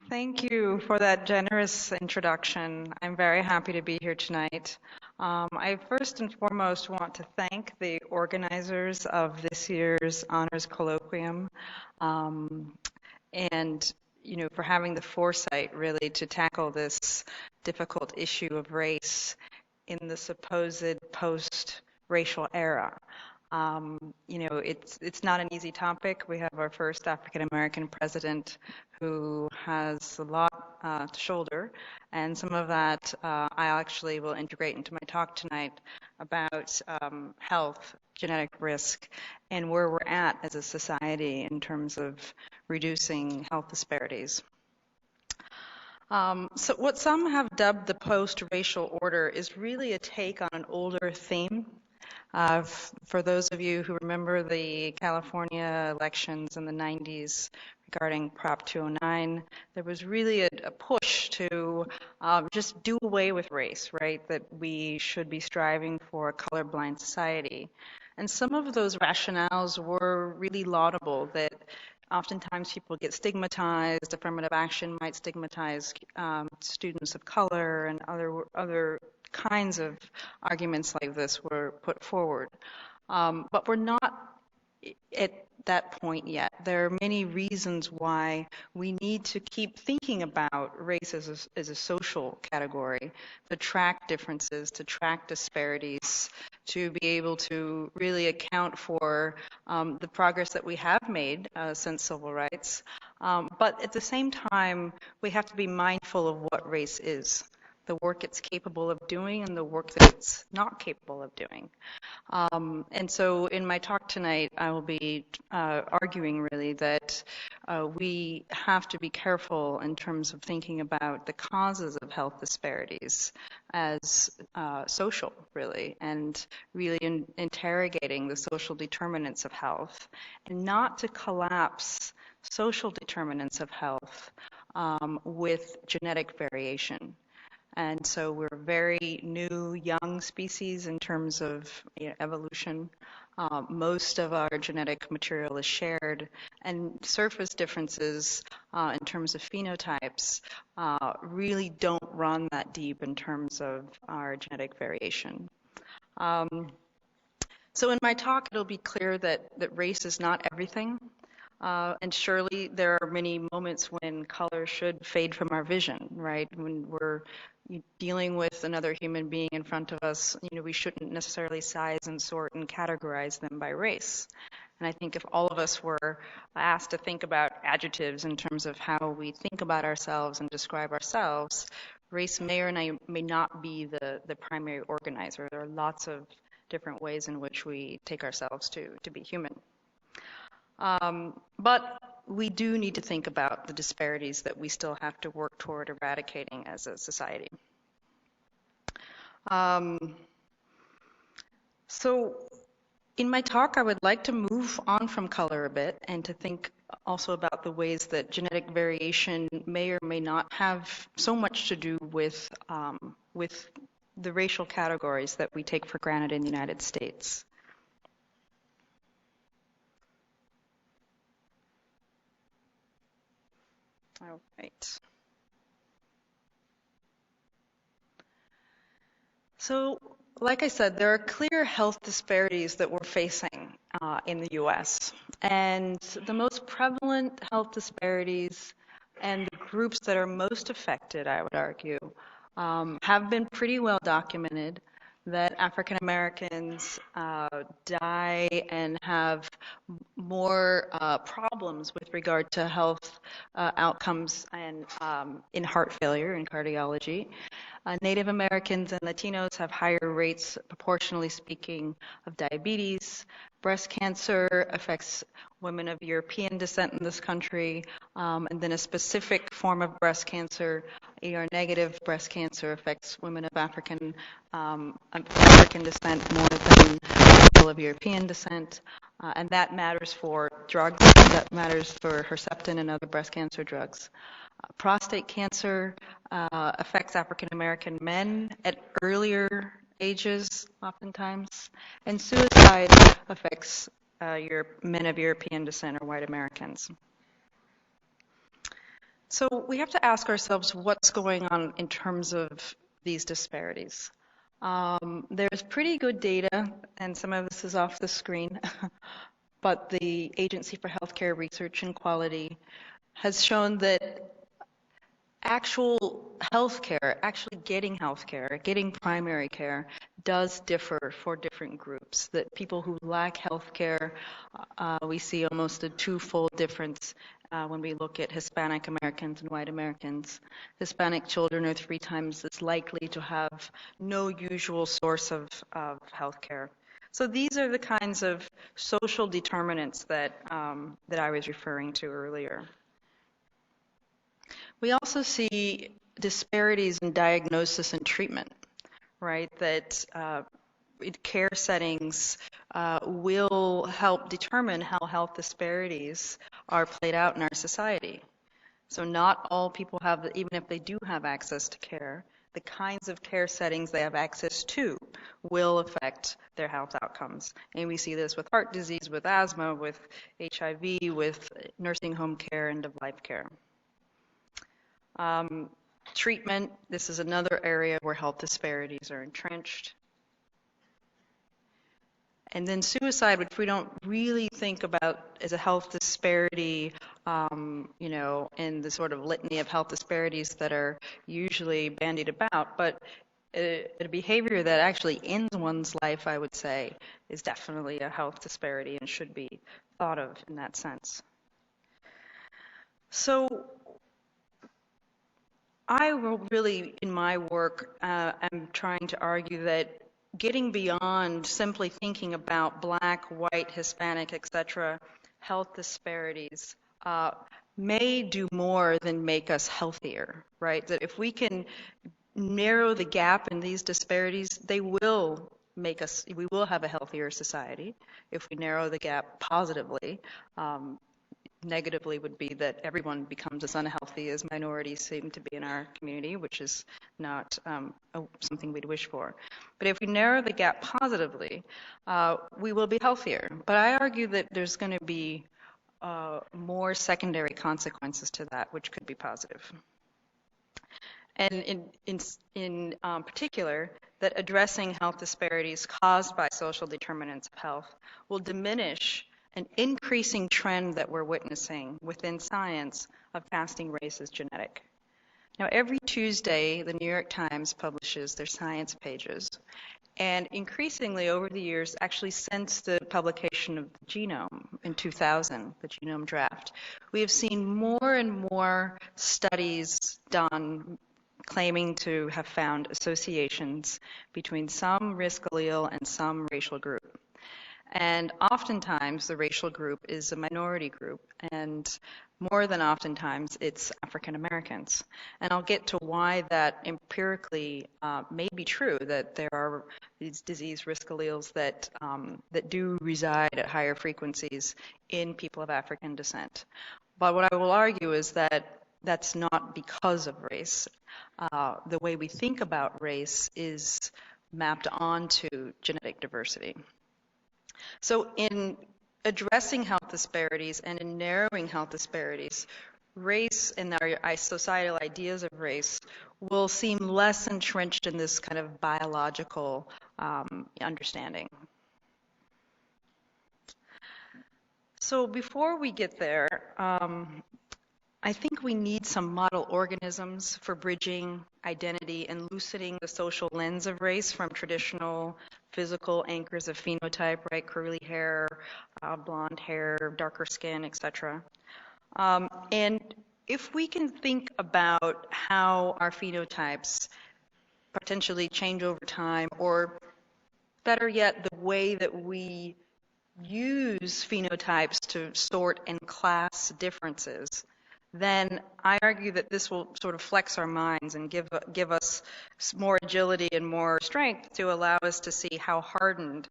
Thank you for that generous introduction. I'm very happy to be here tonight. I first and foremost want to thank the organizers of this year's Honors Colloquium, and for having the foresight really to tackle this difficult issue of race in the supposed post-racial era. It's not an easy topic. We have our first African American president who has a lot to shoulder, and some of that I actually will integrate into my talk tonight about health, genetic risk, and where we're at as a society in terms of reducing health disparities. So what some have dubbed the post-racial order is really a take on an older theme. For those of you who remember the California elections in the 90s regarding Prop 209, there was really a push to just do away with race, right? That we should be striving for a colorblind society. And some of those rationales were really laudable, that oftentimes people get stigmatized. Affirmative action might stigmatize students of color, and other kinds of arguments like this were put forward. But we're not at that point yet. There are many reasons why we need to keep thinking about race as a social category, to track differences, to track disparities, to be able to really account for the progress that we have made since civil rights. But at the same time, we have to be mindful of what race is, the work it's capable of doing and the work that it's not capable of doing. And so in my talk tonight, I will be arguing really that we have to be careful in terms of thinking about the causes of health disparities as social, really, and really interrogating the social determinants of health, and not to collapse social determinants of health with genetic variation. And so we're a very new, young species in terms of evolution. Most of our genetic material is shared, and surface differences in terms of phenotypes really don't run that deep in terms of our genetic variation. So in my talk, it'll be clear that race is not everything. And surely there are many moments when color should fade from our vision, right? When we're dealing with another human being in front of us, we shouldn't necessarily size and sort and categorize them by race. And I think if all of us were asked to think about adjectives in terms of how we think about ourselves and describe ourselves, race may or may not be the primary organizer. There are lots of different ways in which we take ourselves to be human. But we do need to think about the disparities that we still have to work toward eradicating as a society. So in my talk, I would like to move on from color a bit and to think also about the ways that genetic variation may or may not have so much to do with the racial categories that we take for granted in the United States. All right. So, like I said, there are clear health disparities that we're facing in the U.S. And the most prevalent health disparities and the groups that are most affected, I would argue, have been pretty well documented, that African Americans die and have more problems with regard to health outcomes and in heart failure and cardiology. Native Americans and Latinos have higher rates, proportionally speaking, of diabetes. Breast cancer affects women of European descent in this country, and then a specific form of breast cancer, ER-negative breast cancer, affects women of African descent more than people of European descent, and that matters for drugs. That matters for Herceptin and other breast cancer drugs. Prostate cancer affects African American men at earlier ages, oftentimes, and suicide affects men of European descent or white Americans. So we have to ask ourselves what's going on in terms of these disparities. There's pretty good data, and some of this is off the screen, but the Agency for Healthcare Research and Quality has shown that actual healthcare, actually getting healthcare, getting primary care, does differ for different groups. That people who lack healthcare, we see almost a twofold difference when we look at Hispanic Americans and white Americans. Hispanic children are 3 times as likely to have no usual source of healthcare. So these are the kinds of social determinants that I was referring to earlier. We also see disparities in diagnosis and treatment, right? That care settings will help determine how health disparities are played out in our society. So not all people have, even if they do have access to care, the kinds of care settings they have access to will affect their health outcomes. And we see this with heart disease, with asthma, with HIV, with nursing home care, end of life care. Treatment, this is another area where health disparities are entrenched. And then suicide, which we don't really think about as a health disparity, in the sort of litany of health disparities that are usually bandied about, but a behavior that actually ends one's life, I would say, is definitely a health disparity and should be thought of in that sense. So I will really, in my work, am trying to argue that getting beyond simply thinking about Black, white, Hispanic, etc., health disparities may do more than make us healthier, right? That if we can narrow the gap in these disparities, they will make us, we will have a healthier society if we narrow the gap positively. Negatively would be that everyone becomes as unhealthy as minorities seem to be in our community, which is not something we'd wish for. But if we narrow the gap positively, we will be healthier. But I argue that there's going to be more secondary consequences to that, which could be positive. And in particular, that addressing health disparities caused by social determinants of health will diminish an increasing trend that we're witnessing within science of casting race as genetic. Now, every Tuesday, the New York Times publishes their science pages. And increasingly over the years, actually since the publication of the genome in 2000, the genome draft, we have seen more and more studies done claiming to have found associations between some risk allele and some racial group. And oftentimes the racial group is a minority group, and more than oftentimes it's African Americans. And I'll get to why that empirically may be true, that there are these disease risk alleles that do reside at higher frequencies in people of African descent. But what I will argue is that that's not because of race. The way we think about race is mapped onto genetic diversity. So in addressing health disparities and in narrowing health disparities, race and our societal ideas of race will seem less entrenched in this kind of biological understanding. So before we get there, I think we need some model organisms for bridging identity and loosening the social lens of race from traditional physical anchors of phenotype, right? Curly hair, blonde hair, darker skin, etc. And if we can think about how our phenotypes potentially change over time, or better yet, the way that we use phenotypes to sort and class differences, then I argue that this will sort of flex our minds and give us more agility and more strength to allow us to see how hardened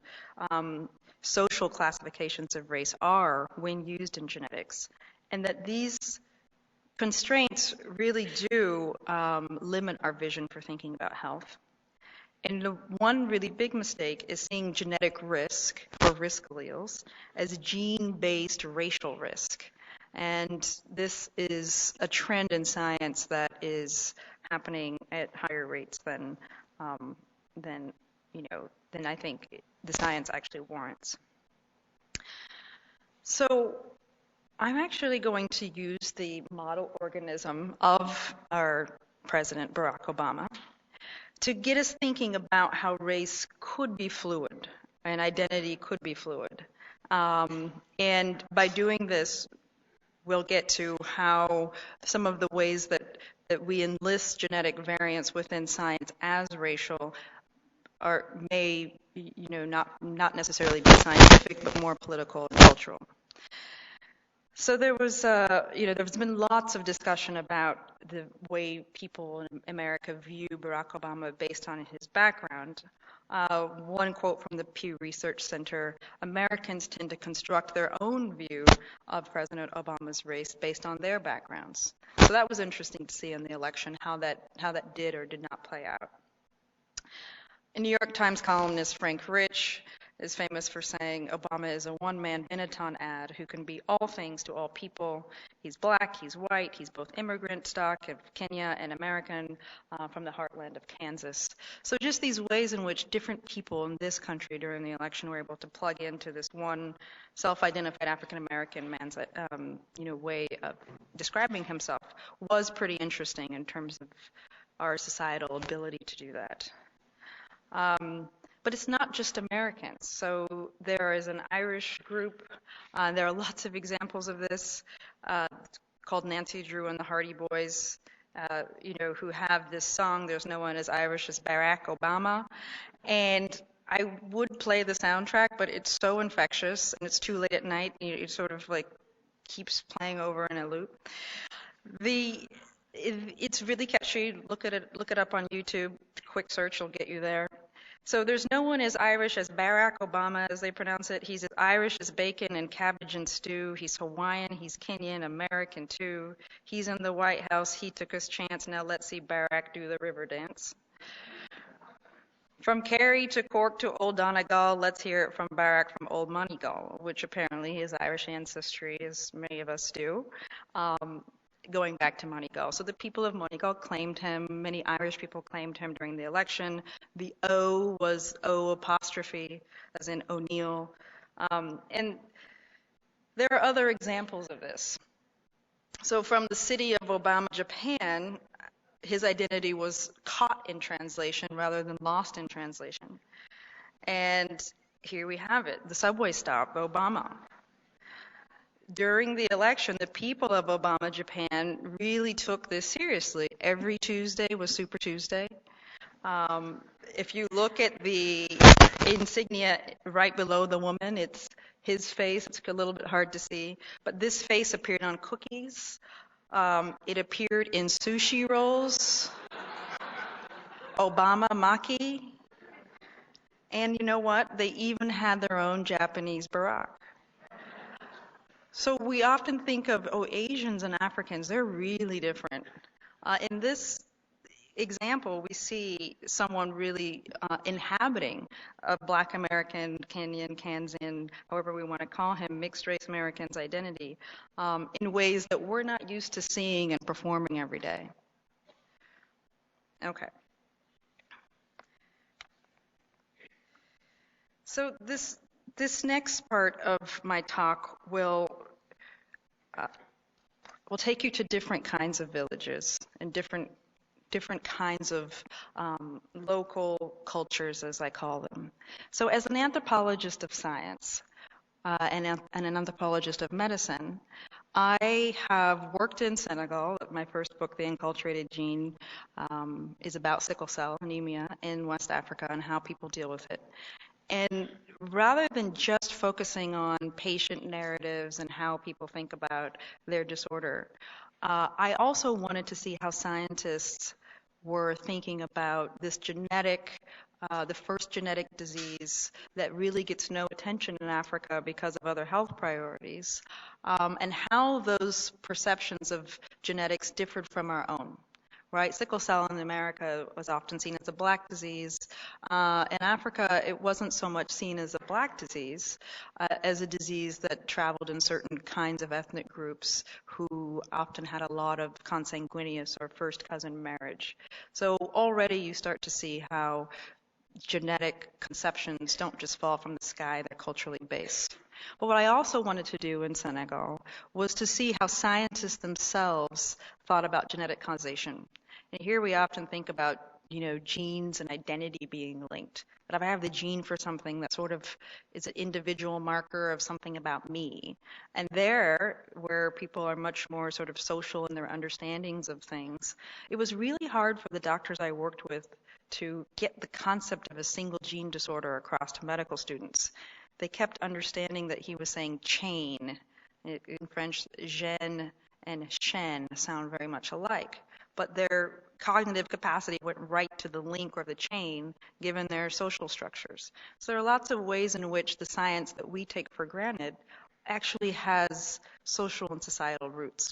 social classifications of race are when used in genetics, and that these constraints really do limit our vision for thinking about health. And the one really big mistake is seeing genetic risk or risk alleles as gene-based racial risk. And this is a trend in science that is happening at higher rates than than I think the science actually warrants. So I'm actually going to use the model organism of our President Barack Obama to get us thinking about how race could be fluid and identity could be fluid. And by doing this, we'll get to how some of the ways that we enlist genetic variance within science as racial may not necessarily be scientific, but more political and cultural. So there's been lots of discussion about the way people in America view Barack Obama based on his background. One quote from the Pew Research Center: Americans tend to construct their own view of President Obama's race based on their backgrounds. So that was interesting to see in the election how that did or did not play out. A New York Times columnist, Frank Rich, is famous for saying Obama is a one-man Benetton ad who can be all things to all people. He's black, he's white, he's both immigrant stock of Kenya and American from the heartland of Kansas. So just these ways in which different people in this country during the election were able to plug into this one self-identified African-American man's way of describing himself was pretty interesting in terms of our societal ability to do that. But it's not just Americans. So there is an Irish group. There are lots of examples of this called Nancy Drew and the Hardy Boys, who have this song, There's No One as Irish as Barack Obama. And I would play the soundtrack, but it's so infectious and it's too late at night. It sort of like keeps playing over in a loop. It's really catchy. Look it up on YouTube. Quick search will get you there. So there's no one as Irish as Barack Obama, as they pronounce it. He's as Irish as bacon and cabbage and stew. He's Hawaiian, he's Kenyan, American too. He's in the White House, he took his chance. Now let's see Barack do the river dance. From Kerry to Cork to Old Donegal, let's hear it from Barack from Old Moneygall, which apparently is Irish ancestry, as many of us do. Going back to Moneygall. So the people of Moneygall claimed him. Many Irish people claimed him during the election. The O was O apostrophe, as in O'Neill. And there are other examples of this. So from the city of Obama, Japan, his identity was caught in translation rather than lost in translation. And here we have it, the subway stop, Obama. During the election, the people of Obama, Japan, really took this seriously. Every Tuesday was Super Tuesday. If you look at the insignia right below the woman, it's his face. It's a little bit hard to see. But this face appeared on cookies. It appeared in sushi rolls, Obama maki. And you know what? They even had their own Japanese Barack. So we often think of, Asians and Africans, they're really different. In this example, we see someone really inhabiting a Black American, Kenyan, Kansan, however we want to call him, mixed race American's identity in ways that we're not used to seeing and performing every day. Okay. So this next part of my talk will take you to different kinds of villages and different kinds of local cultures, as I call them. So as an anthropologist of science and an anthropologist of medicine, I have worked in Senegal. My first book, The Enculturated Gene, is about sickle cell anemia in West Africa and how people deal with it. And rather than just focusing on patient narratives and how people think about their disorder, I also wanted to see how scientists were thinking about this the first genetic disease that really gets no attention in Africa because of other health priorities, and how those perceptions of genetics differed from our own. right? Sickle cell in America was often seen as a black disease. In Africa, it wasn't so much seen as a black disease, as a disease that traveled in certain kinds of ethnic groups who often had a lot of consanguineous or first cousin marriage. So already you start to see how genetic conceptions don't just fall from the sky, they're culturally based. But what I also wanted to do in Senegal was to see how scientists themselves thought about genetic causation. And here we often think about, genes and identity being linked. But if I have the gene for something that sort of is an individual marker of something about me, and there, where people are much more sort of social in their understandings of things, it was really hard for the doctors I worked with to get the concept of a single gene disorder across to medical students. They kept understanding that he was saying chain. In French, gène and chaîne sound very much alike, but their cognitive capacity went right to the link or the chain given their social structures. So there are lots of ways in which the science that we take for granted actually has social and societal roots.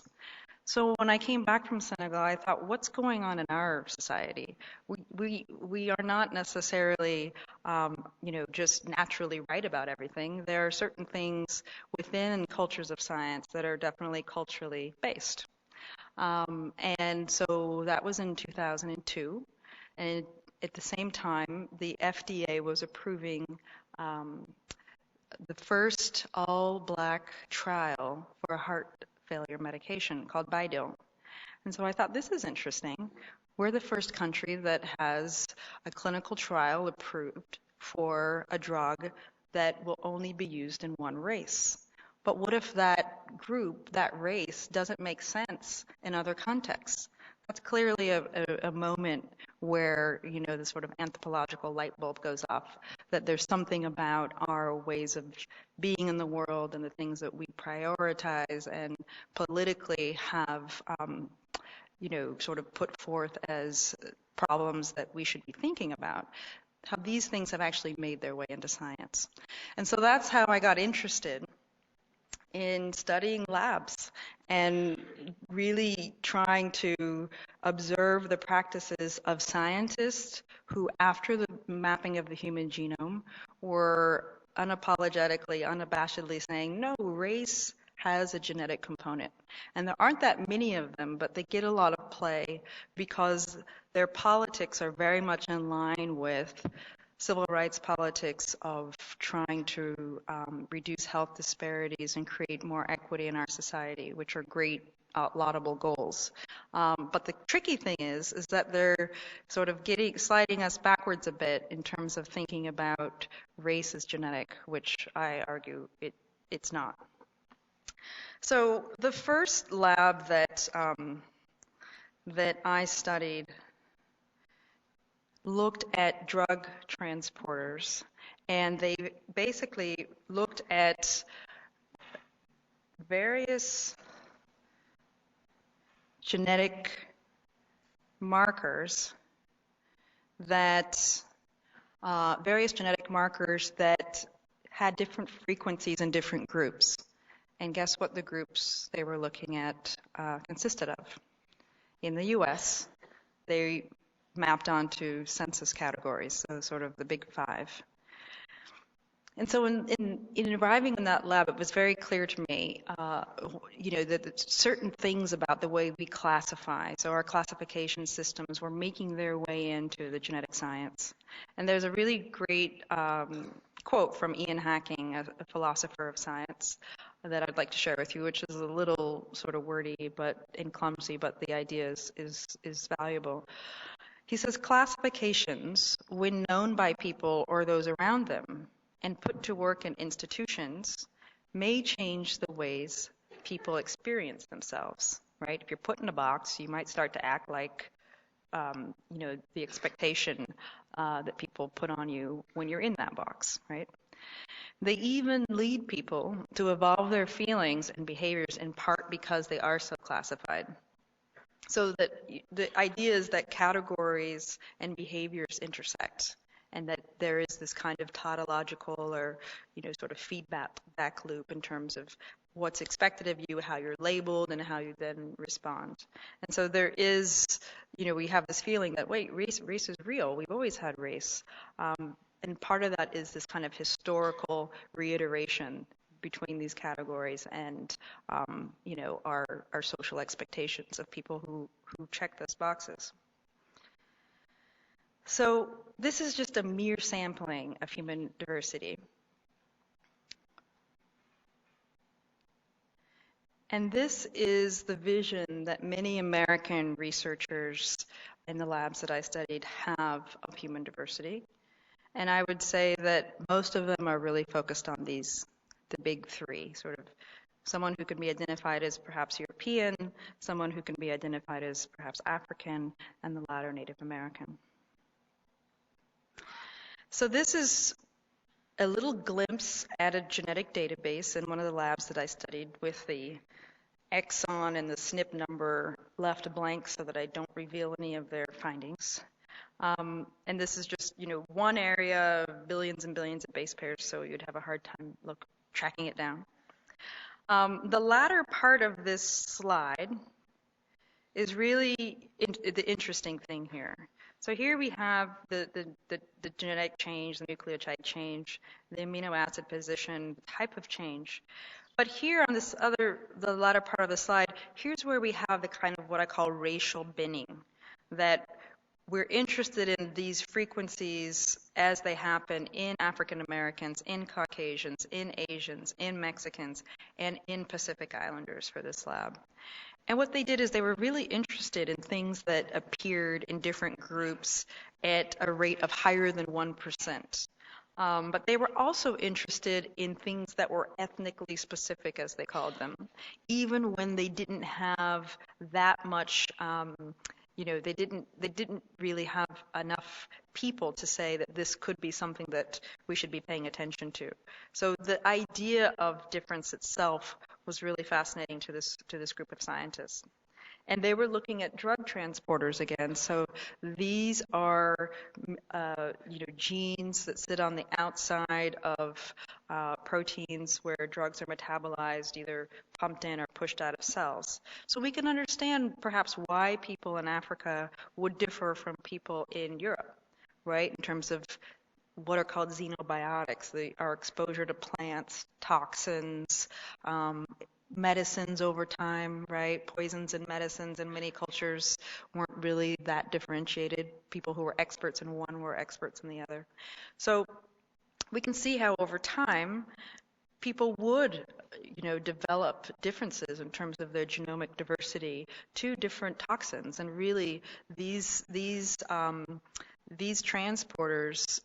So when I came back from Senegal, I thought, what's going on in our society? We are not necessarily, just naturally right about everything. There are certain things within cultures of science that are definitely culturally based. And so that was in 2002. And at the same time, the FDA was approving the first all-black trial for a heart failure medication called Bidil. And so I thought, this is interesting. We're the first country that has a clinical trial approved for a drug that will only be used in one race. But what if that group, that race, doesn't make sense in other contexts? That's clearly a moment where, the sort of anthropological light bulb goes off, that there's something about our ways of being in the world and the things that we prioritize and politically have, sort of put forth as problems that we should be thinking about, how these things have actually made their way into science. And so that's how I got interested in studying labs and really trying to observe the practices of scientists who, after the mapping of the human genome, were unapologetically, unabashedly saying, no, race has a genetic component. And there aren't that many of them, but they get a lot of play because their politics are very much in line with civil rights politics of trying to reduce health disparities and create more equity in our society, which are great, laudable goals. But the tricky thing is that they're sort of sliding us backwards a bit in terms of thinking about race as genetic, which I argue it's not. So the first lab that I studied looked at drug transporters, and they basically looked at various genetic markers that had different frequencies in different groups. And guess what the groups they were looking at consisted of? In the US, they mapped onto census categories, so sort of the big five. And so in arriving in that lab, it was very clear to me, that certain things about the way we classify, so our classification systems were making their way into the genetic science. And there's a really great quote from Ian Hacking, a philosopher of science, that I'd like to share with you, which is a little sort of wordy and clumsy, but the idea is valuable. He says, classifications, when known by people or those around them and put to work in institutions, may change the ways people experience themselves, right? If you're put in a box, you might start to act like, the expectation that people put on you when you're in that box, right? They even lead people to evolve their feelings and behaviors in part because they are so classified. So that the idea is that categories and behaviors intersect, and that there is this kind of tautological or, sort of feedback loop in terms of what's expected of you, how you're labeled, and how you then respond. And so there is we have this feeling that, wait, race is real. We've always had race. And part of that is this kind of historical reiteration between these categories and, our social expectations of people who check those boxes. So this is just a mere sampling of human diversity. And this is the vision that many American researchers in the labs that I studied have of human diversity. And I would say that most of them are really focused on the big three, sort of someone who can be identified as perhaps European, someone who can be identified as perhaps African, and the latter Native American. So this is a little glimpse at a genetic database in one of the labs that I studied, with the exon and the SNP number left blank so that I don't reveal any of their findings. And this is just, one area of billions and billions of base pairs, so you'd have a hard time tracking it down. The latter part of this slide is really the interesting thing here. So here we have the genetic change, the nucleotide change, the amino acid position, the type of change. But here on the latter part of the slide, here's where we have the kind of what I call racial binning, that we're interested in these frequencies as they happen in African Americans, in Caucasians, in Asians, in Mexicans, and in Pacific Islanders for this lab. And what they did is they were really interested in things that appeared in different groups at a rate of higher than 1%. But they were also interested in things that were ethnically specific, as they called them, even when they didn't have that much, they didn't really have enough people to say that this could be something that we should be paying attention to. So the idea of difference itself was really fascinating to this group of scientists. And they were looking at drug transporters again. So these are, genes that sit on the outside of proteins where drugs are metabolized, either pumped in or pushed out of cells. So we can understand perhaps why people in Africa would differ from people in Europe, right, in terms of what are called xenobiotics, our exposure to plants, toxins, medicines over time, right? Poisons and medicines in many cultures weren't really that differentiated. People who were experts in one were experts in the other. So we can see how over time people would, develop differences in terms of their genomic diversity to different toxins, and really these transporters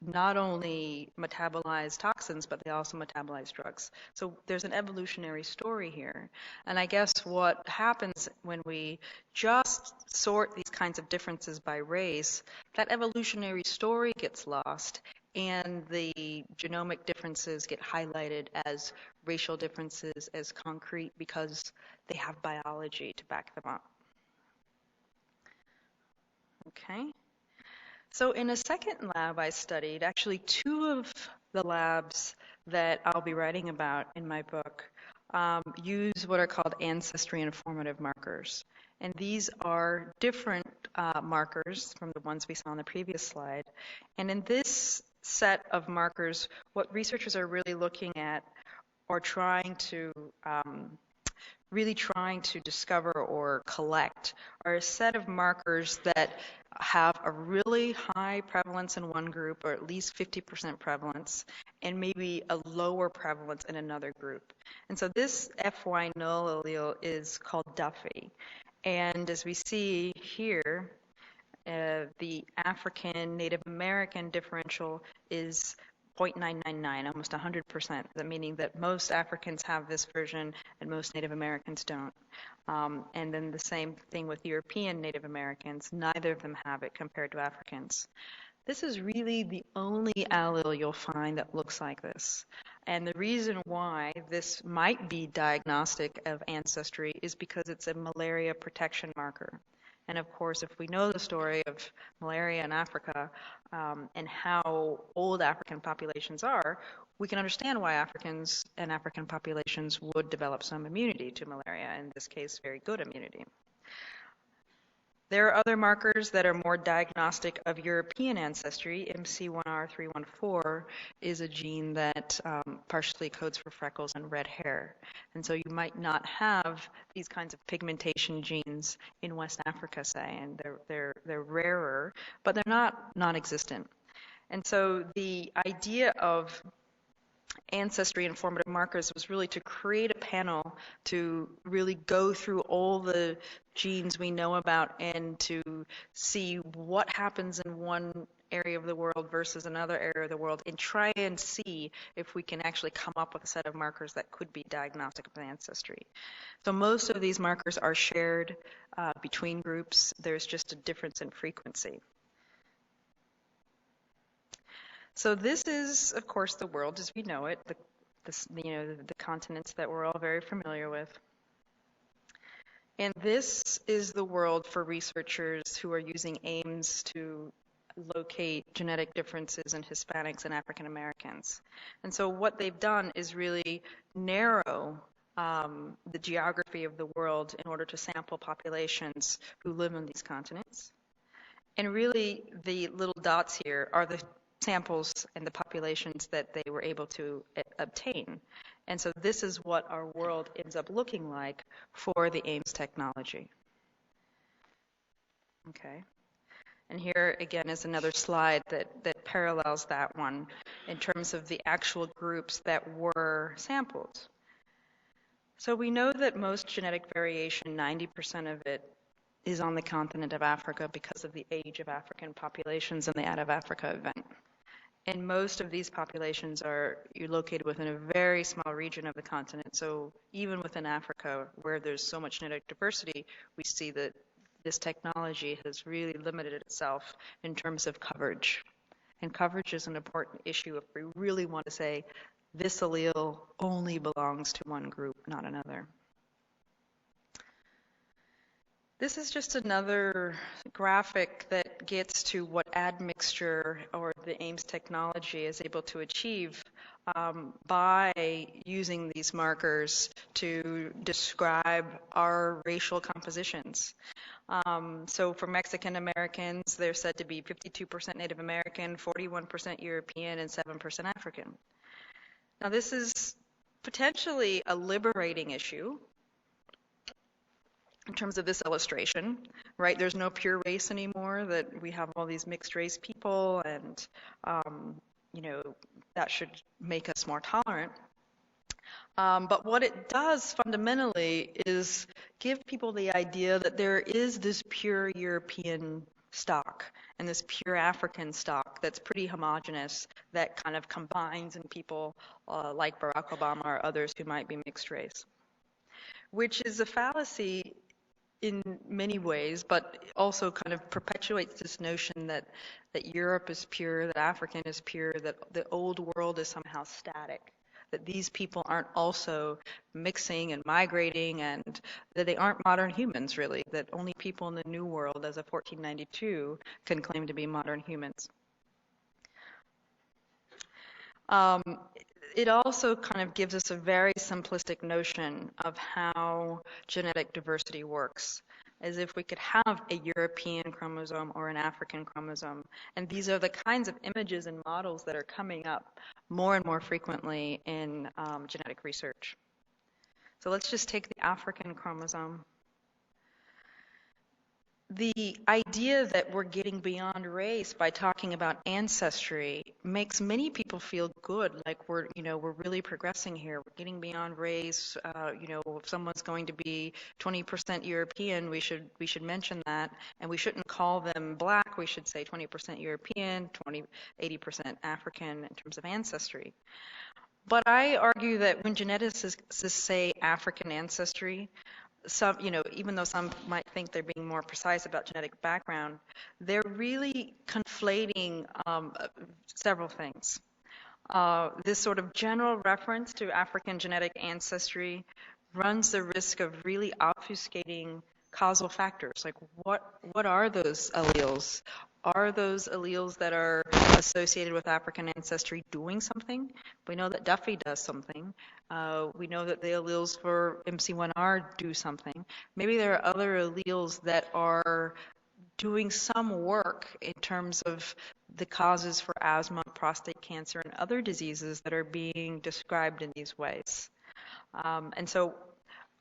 not only metabolize toxins, but they also metabolize drugs. So there's an evolutionary story here. And I guess what happens when we just sort these kinds of differences by race, that evolutionary story gets lost, and the genomic differences get highlighted as racial differences, as concrete, because they have biology to back them up. Okay. So in a second lab I studied, actually two of the labs that I'll be writing about in my book use what are called ancestry informative markers. And these are different markers from the ones we saw on the previous slide. And in this set of markers, what researchers are really looking at or trying to discover or collect are a set of markers that have a really high prevalence in one group, or at least 50% prevalence, and maybe a lower prevalence in another group. And so this FY null allele is called Duffy. And as we see here, the African Native American differential is 0.999, almost 100%, meaning that most Africans have this version and most Native Americans don't. And then the same thing with European Native Americans. Neither of them have it compared to Africans. This is really the only allele you'll find that looks like this. And the reason why this might be diagnostic of ancestry is because it's a malaria protection marker. And of course, if we know the story of malaria in Africa and how old African populations are, we can understand why Africans and African populations would develop some immunity to malaria, in this case, very good immunity. There are other markers that are more diagnostic of European ancestry. MC1R314 is a gene that partially codes for freckles and red hair. And so you might not have these kinds of pigmentation genes in West Africa, say, and they're rarer, but they're not non-existent. And so the idea of ancestry informative markers was really to create a panel to really go through all the genes we know about and to see what happens in one area of the world versus another area of the world and try and see if we can actually come up with a set of markers that could be diagnostic of ancestry. So most of these markers are shared between groups. There's just a difference in frequency. So this is, of course, the world as we know it, the continents that we're all very familiar with. And this is the world for researchers who are using Ames to locate genetic differences in Hispanics and African Americans. And so what they've done is really narrow the geography of the world in order to sample populations who live on these continents. And really, the little dots here are the samples and the populations that they were able to obtain. And so this is what our world ends up looking like for the Ames technology. Okay. And here again is another slide that parallels that one in terms of the actual groups that were sampled. So we know that most genetic variation, 90% of it, is on the continent of Africa because of the age of African populations and the Out of Africa event. And most of these populations are located within a very small region of the continent. So even within Africa, where there's so much genetic diversity, we see that this technology has really limited itself in terms of coverage. And coverage is an important issue if we really want to say this allele only belongs to one group, not another. This is just another graphic that gets to what admixture or the Ames technology is able to achieve by using these markers to describe our racial compositions. So for Mexican Americans, they're said to be 52% Native American, 41% European, and 7% African. Now this is potentially a liberating issue in terms of this illustration, right? There's no pure race anymore, that we have all these mixed race people, and that should make us more tolerant. But what it does fundamentally is give people the idea that there is this pure European stock and this pure African stock that's pretty homogenous, that kind of combines in people like Barack Obama or others who might be mixed race, which is a fallacy in many ways, but also kind of perpetuates this notion that Europe is pure, that African is pure, that the old world is somehow static, that these people aren't also mixing and migrating, and that they aren't modern humans, really, that only people in the New World as of 1492 can claim to be modern humans. It also kind of gives us a very simplistic notion of how genetic diversity works, as if we could have a European chromosome or an African chromosome. And these are the kinds of images and models that are coming up more and more frequently in genetic research. So let's just take the African chromosome. The idea that we're getting beyond race by talking about ancestry makes many people feel good, like we're really progressing here. We're getting beyond race. If someone's going to be 20% European, we should mention that, and we shouldn't call them black. We should say 20% European, 80% African in terms of ancestry. But I argue that when geneticists say African ancestry, even though some might think they're being more precise about genetic background, they're really conflating several things. This sort of general reference to African genetic ancestry runs the risk of really obfuscating causal factors. Like, what are those alleles? Are those alleles that are associated with African ancestry doing something? We know that Duffy does something. We know that the alleles for MC1R do something. Maybe there are other alleles that are doing some work in terms of the causes for asthma, prostate cancer, and other diseases that are being described in these ways. And so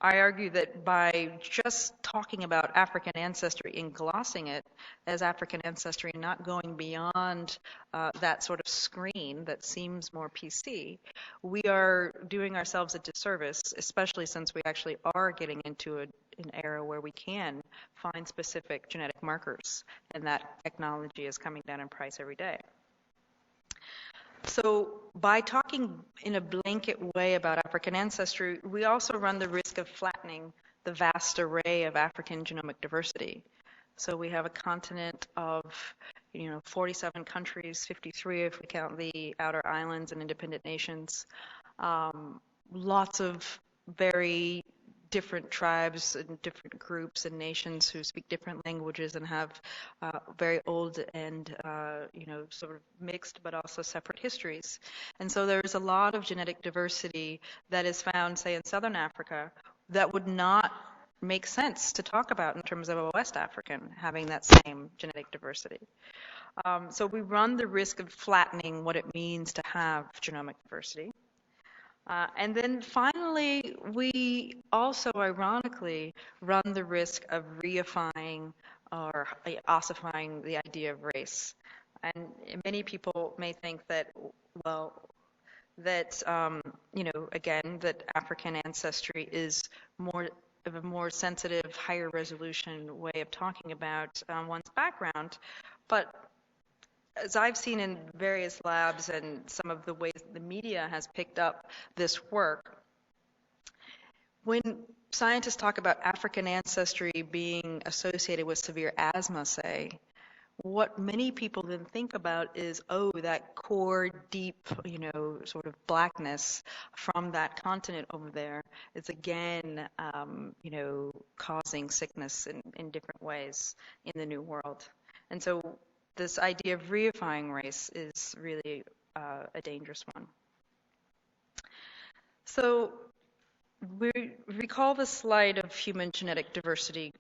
I argue that by just talking about African ancestry and glossing it as African ancestry and not going beyond that sort of screen that seems more PC, we are doing ourselves a disservice, especially since we actually are getting into an era where we can find specific genetic markers, and that technology is coming down in price every day. So by talking in a blanket way about African ancestry, we also run the risk of flattening the vast array of African genomic diversity. So we have a continent of 47 countries, 53 if we count the outer islands and independent nations. Lots of very different tribes and different groups and nations who speak different languages and have very old and sort of mixed but also separate histories. And so there's a lot of genetic diversity that is found, say, in Southern Africa that would not make sense to talk about in terms of a West African having that same genetic diversity. So we run the risk of flattening what it means to have genomic diversity. And then finally, we also ironically run the risk of reifying or ossifying the idea of race. And many people may think that, again, that African ancestry is more of a more sensitive, higher resolution way of talking about one's background. But as I've seen in various labs and some of the ways the media has picked up this work, when scientists talk about African ancestry being associated with severe asthma, say, what many people then think about is, that core, deep, sort of blackness from that continent over there is again, causing sickness in different ways in the New World. And so this idea of reifying race is really a dangerous one. So we recall the slide of human genetic diversity,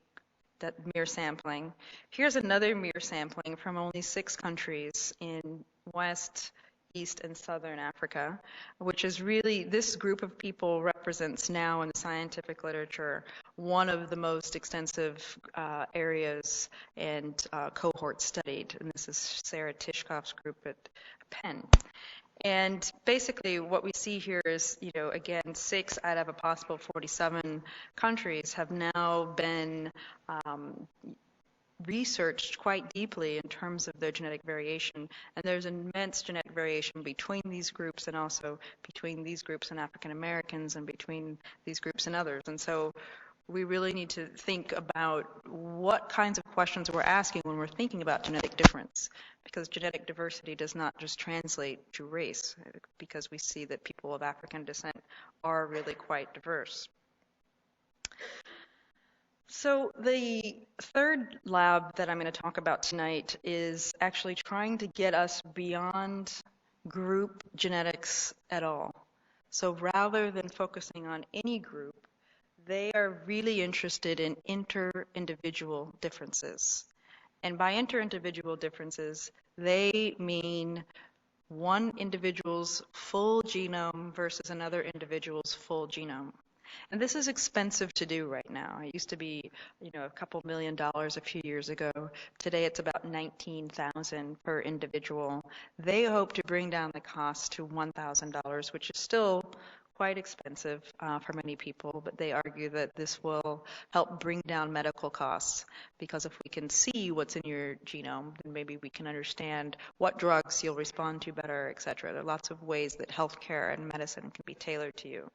that mere sampling. Here's another mere sampling from only 6 countries in West, East, and Southern Africa, which is really, this group of people represents now in the scientific literature one of the most extensive areas and cohorts studied. And this is Sarah Tishkoff's group at Penn. And basically what we see here is, again, 6 out of a possible 47 countries have now been researched quite deeply in terms of their genetic variation. And there's immense genetic variation between these groups and also between these groups and African Americans and between these groups and others. And so we really need to think about what kinds of questions we're asking when we're thinking about genetic difference, because genetic diversity does not just translate to race, because we see that people of African descent are really quite diverse. So the third lab that I'm going to talk about tonight is actually trying to get us beyond group genetics at all. So rather than focusing on any group, they are really interested in inter-individual differences. And by inter-individual differences, they mean one individual's full genome versus another individual's full genome. And this is expensive to do right now. It used to be, a couple $1 million a few years ago. Today it's about $19,000 per individual. They hope to bring down the cost to $1,000, which is still quite expensive for many people, but they argue that this will help bring down medical costs, because if we can see what's in your genome, then maybe we can understand what drugs you'll respond to better, et cetera. There are lots of ways that healthcare and medicine can be tailored to you.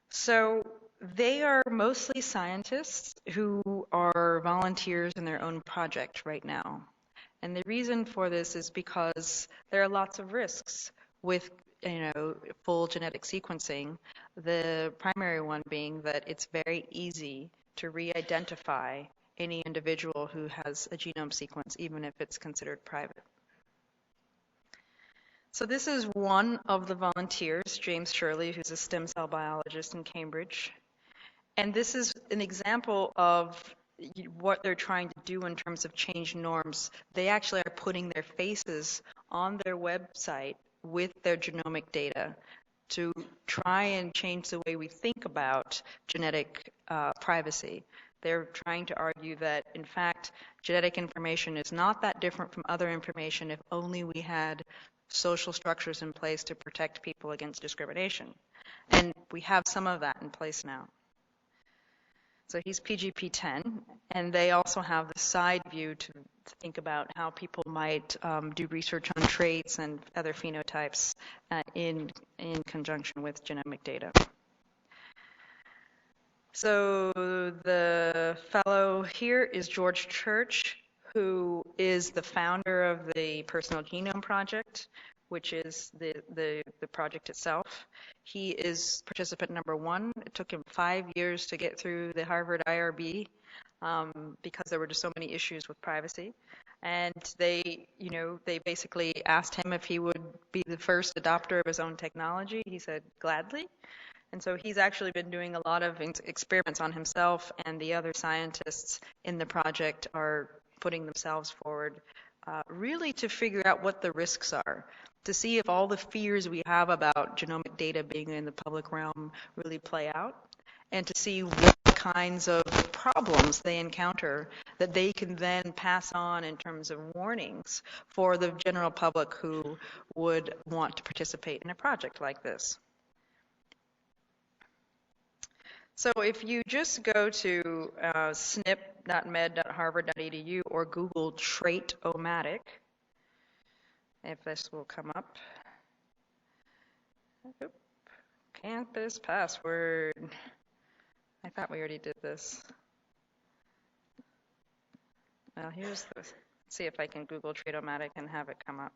So they are mostly scientists who are volunteers in their own project right now. And the reason for this is because there are lots of risks with full genetic sequencing, the primary one being that it's very easy to re-identify any individual who has a genome sequence, even if it's considered private. So this is one of the volunteers, James Shirley, who's a stem cell biologist in Cambridge. And this is an example of what they're trying to do in terms of change norms. They actually are putting their faces on their website with their genomic data to try and change the way we think about genetic privacy. They're trying to argue that, in fact, genetic information is not that different from other information if only we had social structures in place to protect people against discrimination. And we have some of that in place now. So he's PGP-10, and they also have the side view to think about how people might do research on traits and other phenotypes in conjunction with genomic data. So the fellow here is George Church, who is the founder of the Personal Genome Project, which is the project itself. He is participant number 1. It took him 5 years to get through the Harvard IRB because there were just so many issues with privacy. And they basically asked him if he would be the first adopter of his own technology. He said, gladly. And so he's actually been doing a lot of experiments on himself, and the other scientists in the project are putting themselves forward really to figure out what the risks are, to see if all the fears we have about genomic data being in the public realm really play out, and to see what kinds of problems they encounter that they can then pass on in terms of warnings for the general public who would want to participate in a project like this. So if you just go to snip.med.harvard.edu or Google trait-o-matic, if this will come up. Oop, campus password. I thought we already did this. Well, here's the, let's see if I can Google trait-o-matic and have it come up.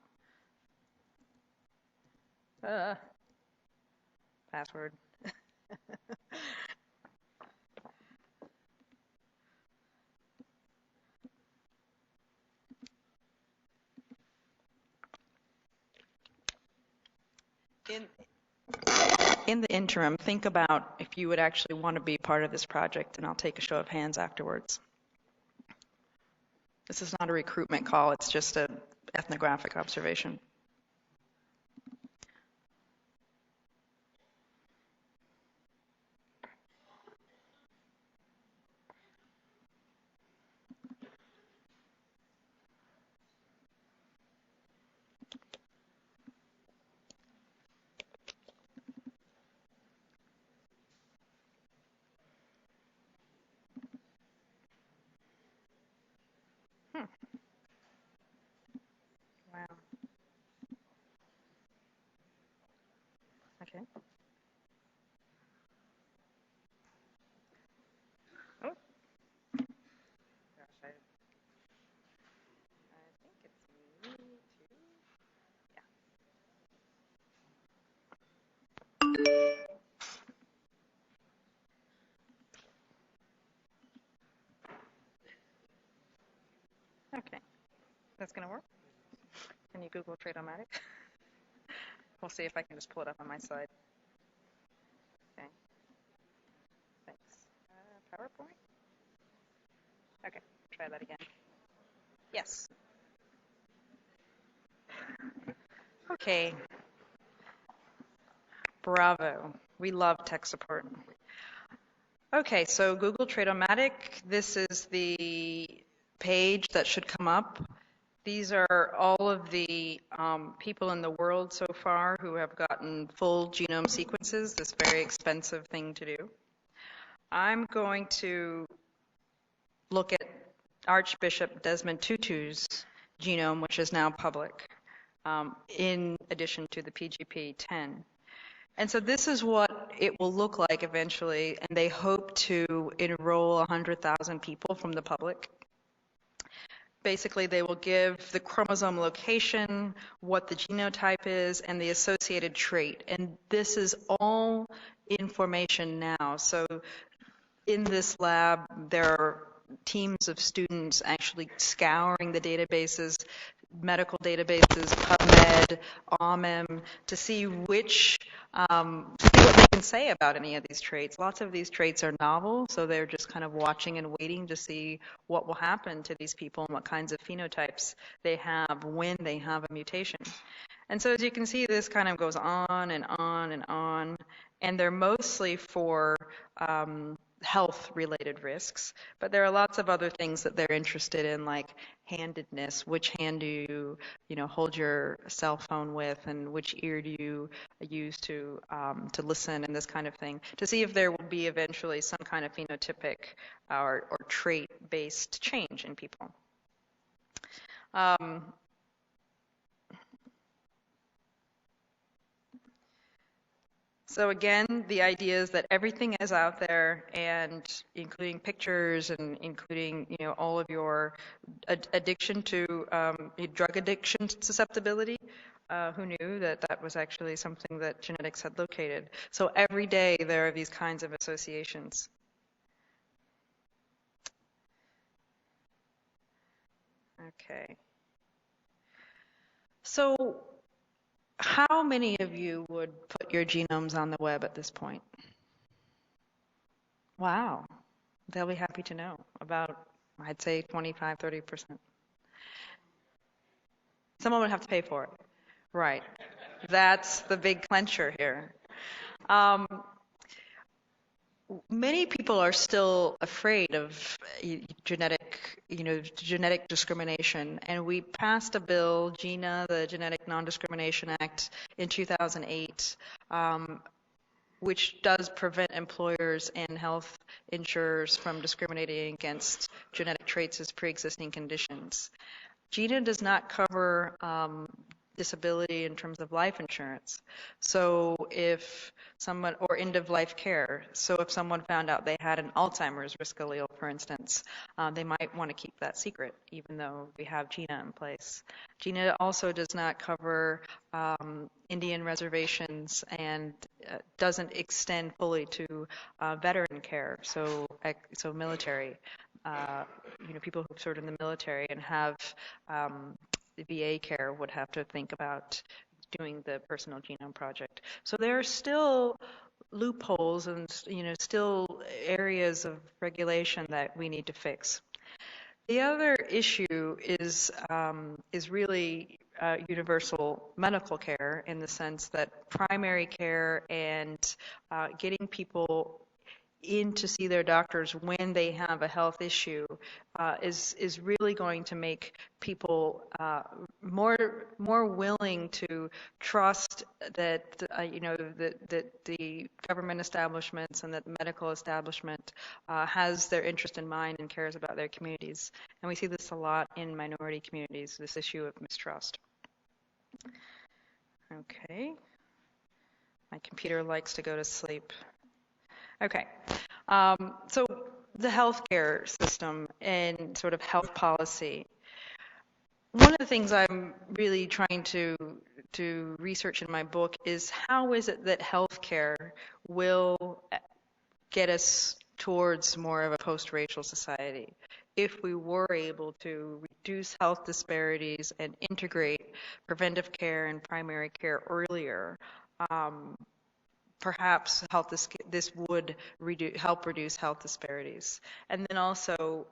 Password. In the interim, think about if you would actually want to be part of this project, and I'll take a show of hands afterwards. This is not a recruitment call, it's just an ethnographic observation. Wow. Okay. Oh. Gosh, I think it's me too. Yeah. Okay. That's going to work? Can you Google trait-o-matic? We'll see if I can just pull it up on my side. Okay. Thanks. PowerPoint? Okay, try that again. Yes. Okay. Bravo. We love tech support. Okay, so Google trait-o-matic. This is the page that should come up. These are all of the people in the world so far who have gotten full genome sequences, this very expensive thing to do. I'm going to look at Archbishop Desmond Tutu's genome, which is now public, in addition to the PGP-10. And so this is what it will look like eventually, and they hope to enroll 100,000 people from the public. Basically, they will give the chromosome location, what the genotype is, and the associated trait. And this is all information now. So in this lab, there are teams of students actually scouring the databases, medical databases, PubMed, Anemia, to see which what they can say about any of these traits. Lots of these traits are novel, so they're just kind of watching and waiting to see what will happen to these people and what kinds of phenotypes they have when they have a mutation. And so as you can see, this kind of goes on and on and on, and they're mostly for health-related risks, but there are lots of other things that they're interested in, like handedness. Which hand do you hold your cell phone with, and which ear do you use to listen, and this kind of thing, to see if there will be eventually some kind of phenotypic or trait-based change in people. So again, the idea is that everything is out there, and including pictures and including all of your addiction to drug addiction susceptibility. Who knew that that was actually something that genetics had located? So every day there are these kinds of associations. Okay. So how many of you would put your genomes on the web at this point? Wow. They'll be happy to know. About, I'd say, 25, 30%. Someone would have to pay for it. Right. That's the big clincher here. Many people are still afraid of genetic discrimination, and we passed a bill, GINA, the Genetic Non-Discrimination Act, in 2008, which does prevent employers and health insurers from discriminating against genetic traits as pre-existing conditions. GINA does not cover disability in terms of life insurance. So if someone, or end of life care, so if someone found out they had an Alzheimer's risk allele, for instance, they might want to keep that secret, even though we have GINA in place. GINA also does not cover Indian reservations and doesn't extend fully to veteran care, so military. People who served in the military and have the VA care would have to think about doing the personal genome project. So there are still loopholes and still areas of regulation that we need to fix. The other issue is really universal medical care, in the sense that primary care and getting people in to see their doctors when they have a health issue is really going to make people more willing to trust that that the government establishments and that the medical establishment has their interest in mind and cares about their communities. And we see this a lot in minority communities, this issue of mistrust. Okay. My computer likes to go to sleep. Okay, so the healthcare system and sort of health policy. One of the things I'm really trying to research in my book is how is it that healthcare will get us towards more of a post-racial society if we were able to reduce health disparities and integrate preventive care and primary care earlier. Perhaps this would help reduce health disparities. And then also,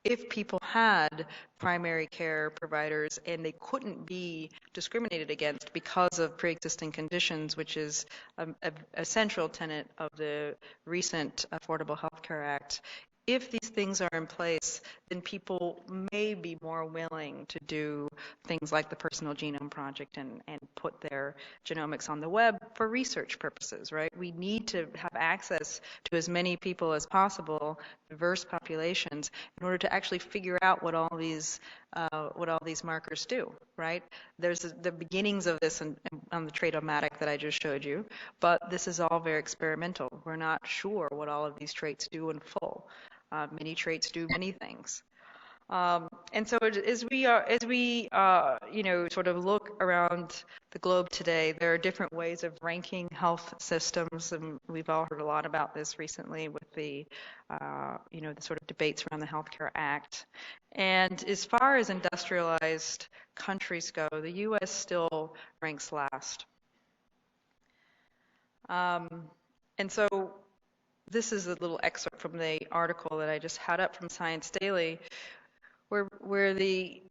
if people had primary care providers and they couldn't be discriminated against because of pre-existing conditions, which is a central tenet of the recent Affordable Health Care Act, if these things are in place, then people may be more willing to do things like the Personal Genome Project and put their genomics on the web for research purposes, right? We need to have access to as many people as possible, diverse populations, in order to actually figure out what all these markers do, right? There's the beginnings of this on the Trade-O-Matic that I just showed you, but this is all very experimental. We're not sure what all of these traits do in full. Many traits do many things. And so as we sort of look around the globe today, there are different ways of ranking health systems, and we've all heard a lot about this recently with the sort of debates around the Healthcare Act. And as far as industrialized countries go, the U.S. still ranks last. And so this is a little excerpt from the article that I just had up from Science Daily, where the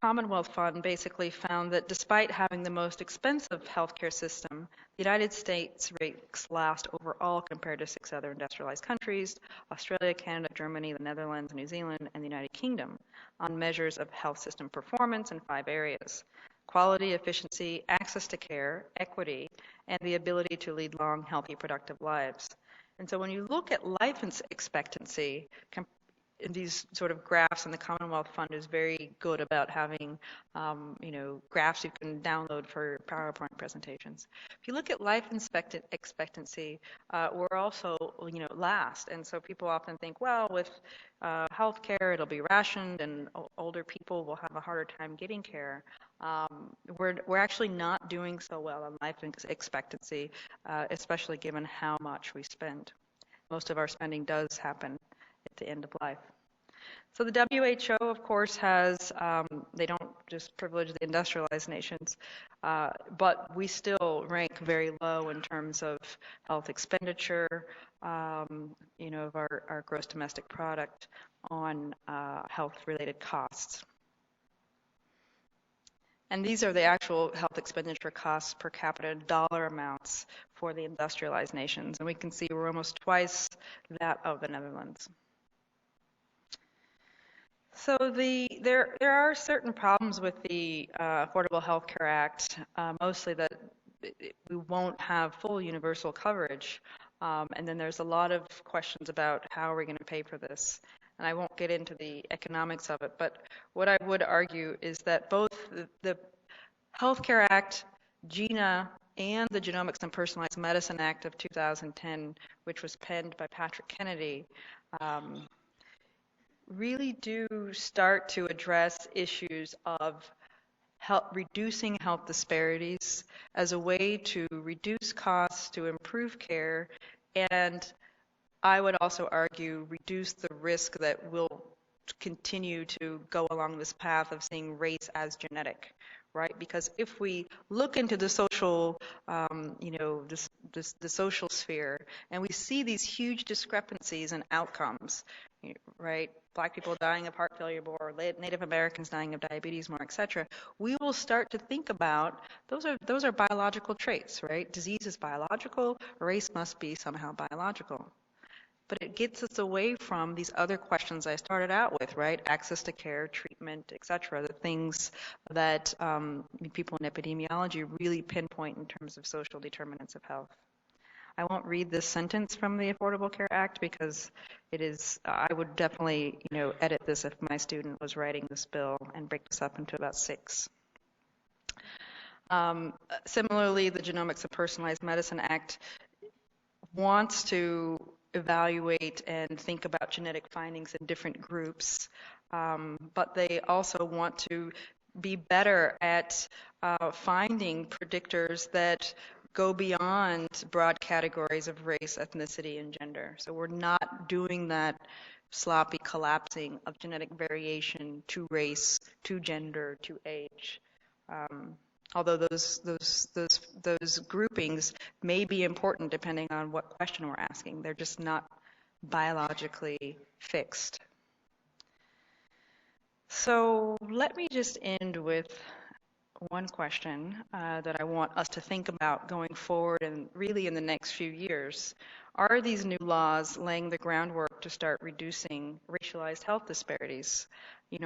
Commonwealth Fund basically found that despite having the most expensive healthcare system, the United States ranks last overall compared to 6 other industrialized countries, Australia, Canada, Germany, the Netherlands, New Zealand, and the United Kingdom, on measures of health system performance in 5 areas: quality, efficiency, access to care, equity, and the ability to lead long, healthy, productive lives. And so when you look at life expectancy, in these sort of graphs, and the Commonwealth Fund is very good about having, graphs you can download for PowerPoint presentations. If you look at life expectancy, we're also, last. And so people often think, well, with healthcare, it'll be rationed, and older people will have a harder time getting care. We're actually not doing so well on life expectancy, especially given how much we spend. Most of our spending does happen at the end of life. So the WHO, of course, has, they don't just privilege the industrialized nations, but we still rank very low in terms of health expenditure, of our gross domestic product on health-related costs. And these are the actual health expenditure costs per capita dollar amounts for the industrialized nations. And we can see we're almost twice that of the Netherlands. So there are certain problems with the Affordable Health Care Act, mostly that we won't have full universal coverage. And then there's a lot of questions about how are we going to pay for this. And I won't get into the economics of it, but what I would argue is that both the Health Care Act, GINA, and the Genomics and Personalized Medicine Act of 2010, which was penned by Patrick Kennedy, really do start to address issues of reducing health disparities as a way to reduce costs, to improve care, and I would also argue reduce the risk that we'll continue to go along this path of seeing race as genetic, right? Because if we look into the social, the social sphere, and we see these huge discrepancies in outcomes, right? Black people dying of heart failure more, Native Americans dying of diabetes more, et cetera, we will start to think about those are biological traits, right? Disease is biological, race must be somehow biological. But it gets us away from these other questions I started out with, right? Access to care, treatment, et cetera, the things that people in epidemiology really pinpoint in terms of social determinants of health. I won't read this sentence from the Affordable Care Act because it is, I would definitely, edit this if my student was writing this bill and break this up into about 6. Similarly, the Genomics and Personalized Medicine Act wants to evaluate and think about genetic findings in different groups, but they also want to be better at finding predictors that go beyond broad categories of race, ethnicity, and gender. So we're not doing that sloppy collapsing of genetic variation to race, to gender, to age. Although those groupings may be important depending on what question we're asking. They're just not biologically fixed. So let me just end with one question that I want us to think about going forward and really in the next few years. Are these new laws laying the groundwork to start reducing racialized health disparities?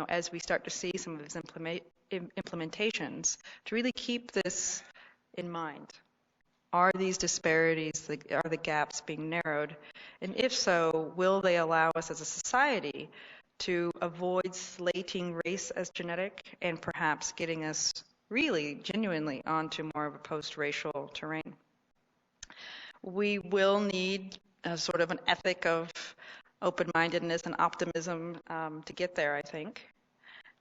As we start to see some of these implementations, to really keep this in mind. Are these disparities, are the gaps being narrowed? And if so, will they allow us as a society to avoid slating race as genetic and perhaps getting us really genuinely onto more of a post-racial terrain? We will need a sort of an ethic of open-mindedness and optimism to get there, I think.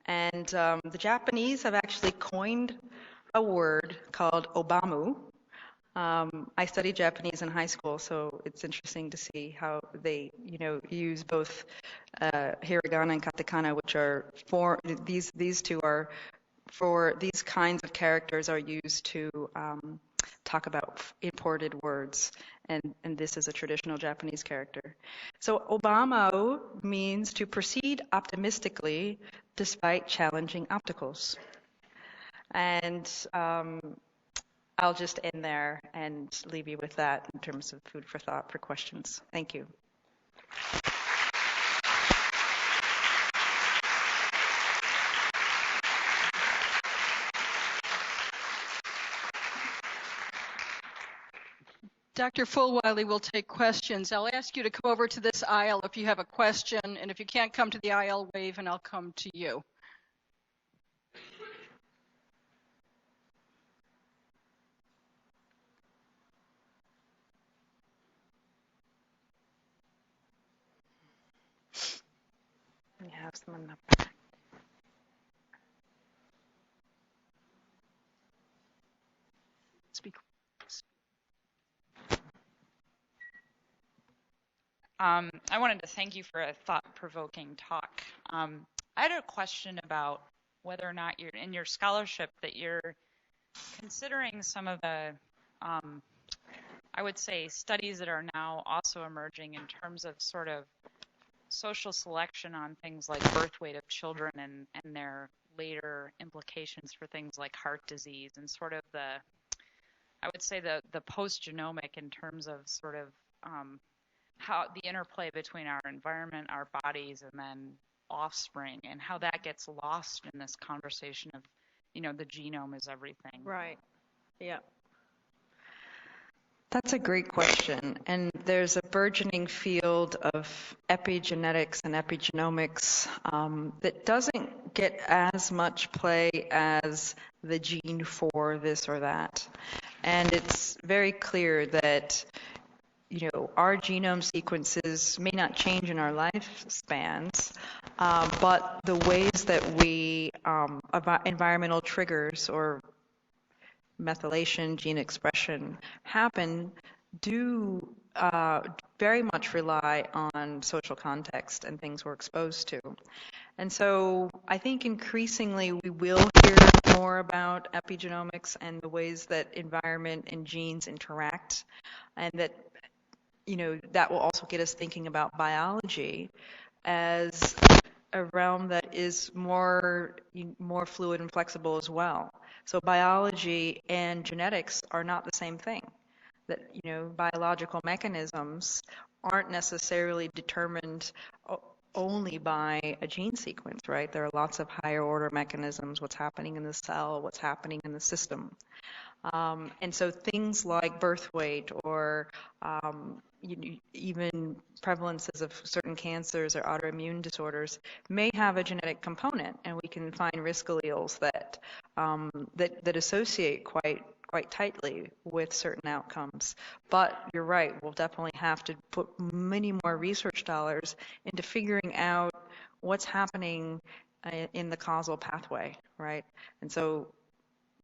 And the Japanese have actually coined a word called obamu. I studied Japanese in high school, so it's interesting to see how they, use both hiragana and katakana, which are for these two are for these kinds of characters are used to talk about imported words, and this is a traditional Japanese character. So Obama means to proceed optimistically despite challenging obstacles. And I'll just end there and leave you with that in terms of food for thought for questions. Thank you. Dr. Fulwiley will take questions. I'll ask you to come over to this aisle if you have a question, and if you can't come to the aisle, wave and I'll come to you. We have someone up. Speak. I wanted to thank you for a thought-provoking talk. I had a question about whether or not you're in your scholarship that you're considering some of the, I would say, studies that are now also emerging in terms of sort of social selection on things like birth weight of children and their later implications for things like heart disease and sort of I would say the post-genomic in terms of sort of how the interplay between our environment, our bodies, and then offspring, and how that gets lost in this conversation of, the genome is everything. Right. Yeah. That's a great question. And there's a burgeoning field of epigenetics and epigenomics that doesn't get as much play as the gene for this or that. And it's very clear that our genome sequences may not change in our lifespans, but the ways that we, environmental triggers or methylation, gene expression happen do very much rely on social context and things we're exposed to. And so I think increasingly we will hear more about epigenomics and the ways that environment and genes interact, and that that will also get us thinking about biology as a realm that is more fluid and flexible as well. So biology and genetics are not the same thing. That biological mechanisms aren't necessarily determined only by a gene sequence, right? There are lots of higher order mechanisms, what's happening in the cell, what's happening in the system. And so things like birth weight or even prevalences of certain cancers or autoimmune disorders may have a genetic component, and we can find risk alleles that associate quite tightly with certain outcomes. But you're right, we'll definitely have to put many more research dollars into figuring out what's happening in the causal pathway, right? And so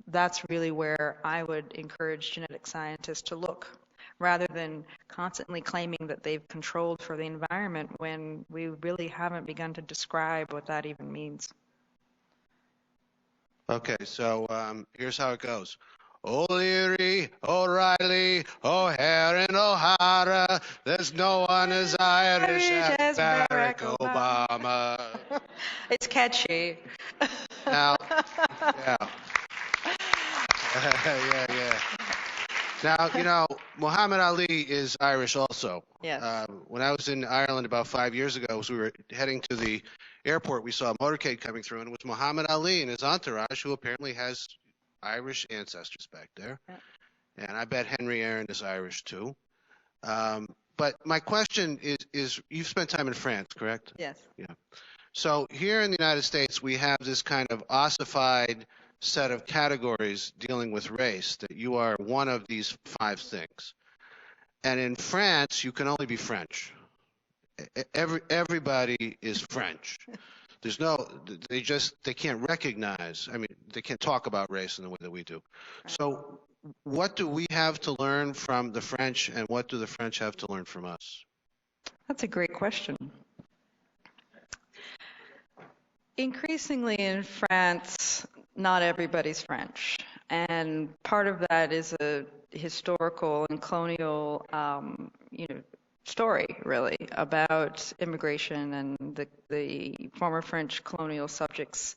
that's really where I would encourage genetic scientists to look, rather than constantly claiming that they've controlled for the environment when we really haven't begun to describe what that even means. Okay, so here's how it goes. O'Leary, O'Reilly, O'Hare, and O'Hara, there's no one as Irish as Barack Obama. It's catchy. Now, yeah. yeah. Now, Muhammad Ali is Irish also. Yes. When I was in Ireland about 5 years ago, as we were heading to the airport, we saw a motorcade coming through, and it was Muhammad Ali and his entourage, who apparently has Irish ancestors back there. Yeah. And I bet Henry Aaron is Irish too. But my question is, you've spent time in France, correct? Yes. Yeah. So here in the United States, we have this kind of ossified set of categories dealing with race, that you are one of these 5 things. And in France, you can only be French. Everybody is French. There's they can't recognize, they can't talk about race in the way that we do. So what do we have to learn from the French, and what do the French have to learn from us? That's a great question. Increasingly in France, not everybody's French. And part of that is a historical and colonial, story, really, about immigration and the former French colonial subjects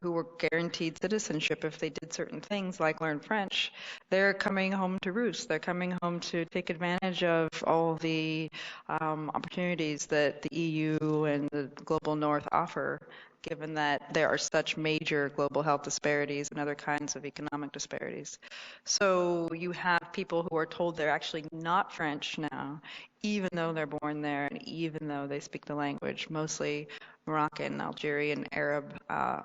who were guaranteed citizenship if they did certain things like learn French. They're coming home to roost. They're coming home to take advantage of all the opportunities that the EU and the global North offer, given that there are such major global health disparities and other kinds of economic disparities. So you have people who are told they're actually not French now, even though they're born there and even though they speak the language, mostly Moroccan, Algerian, Arab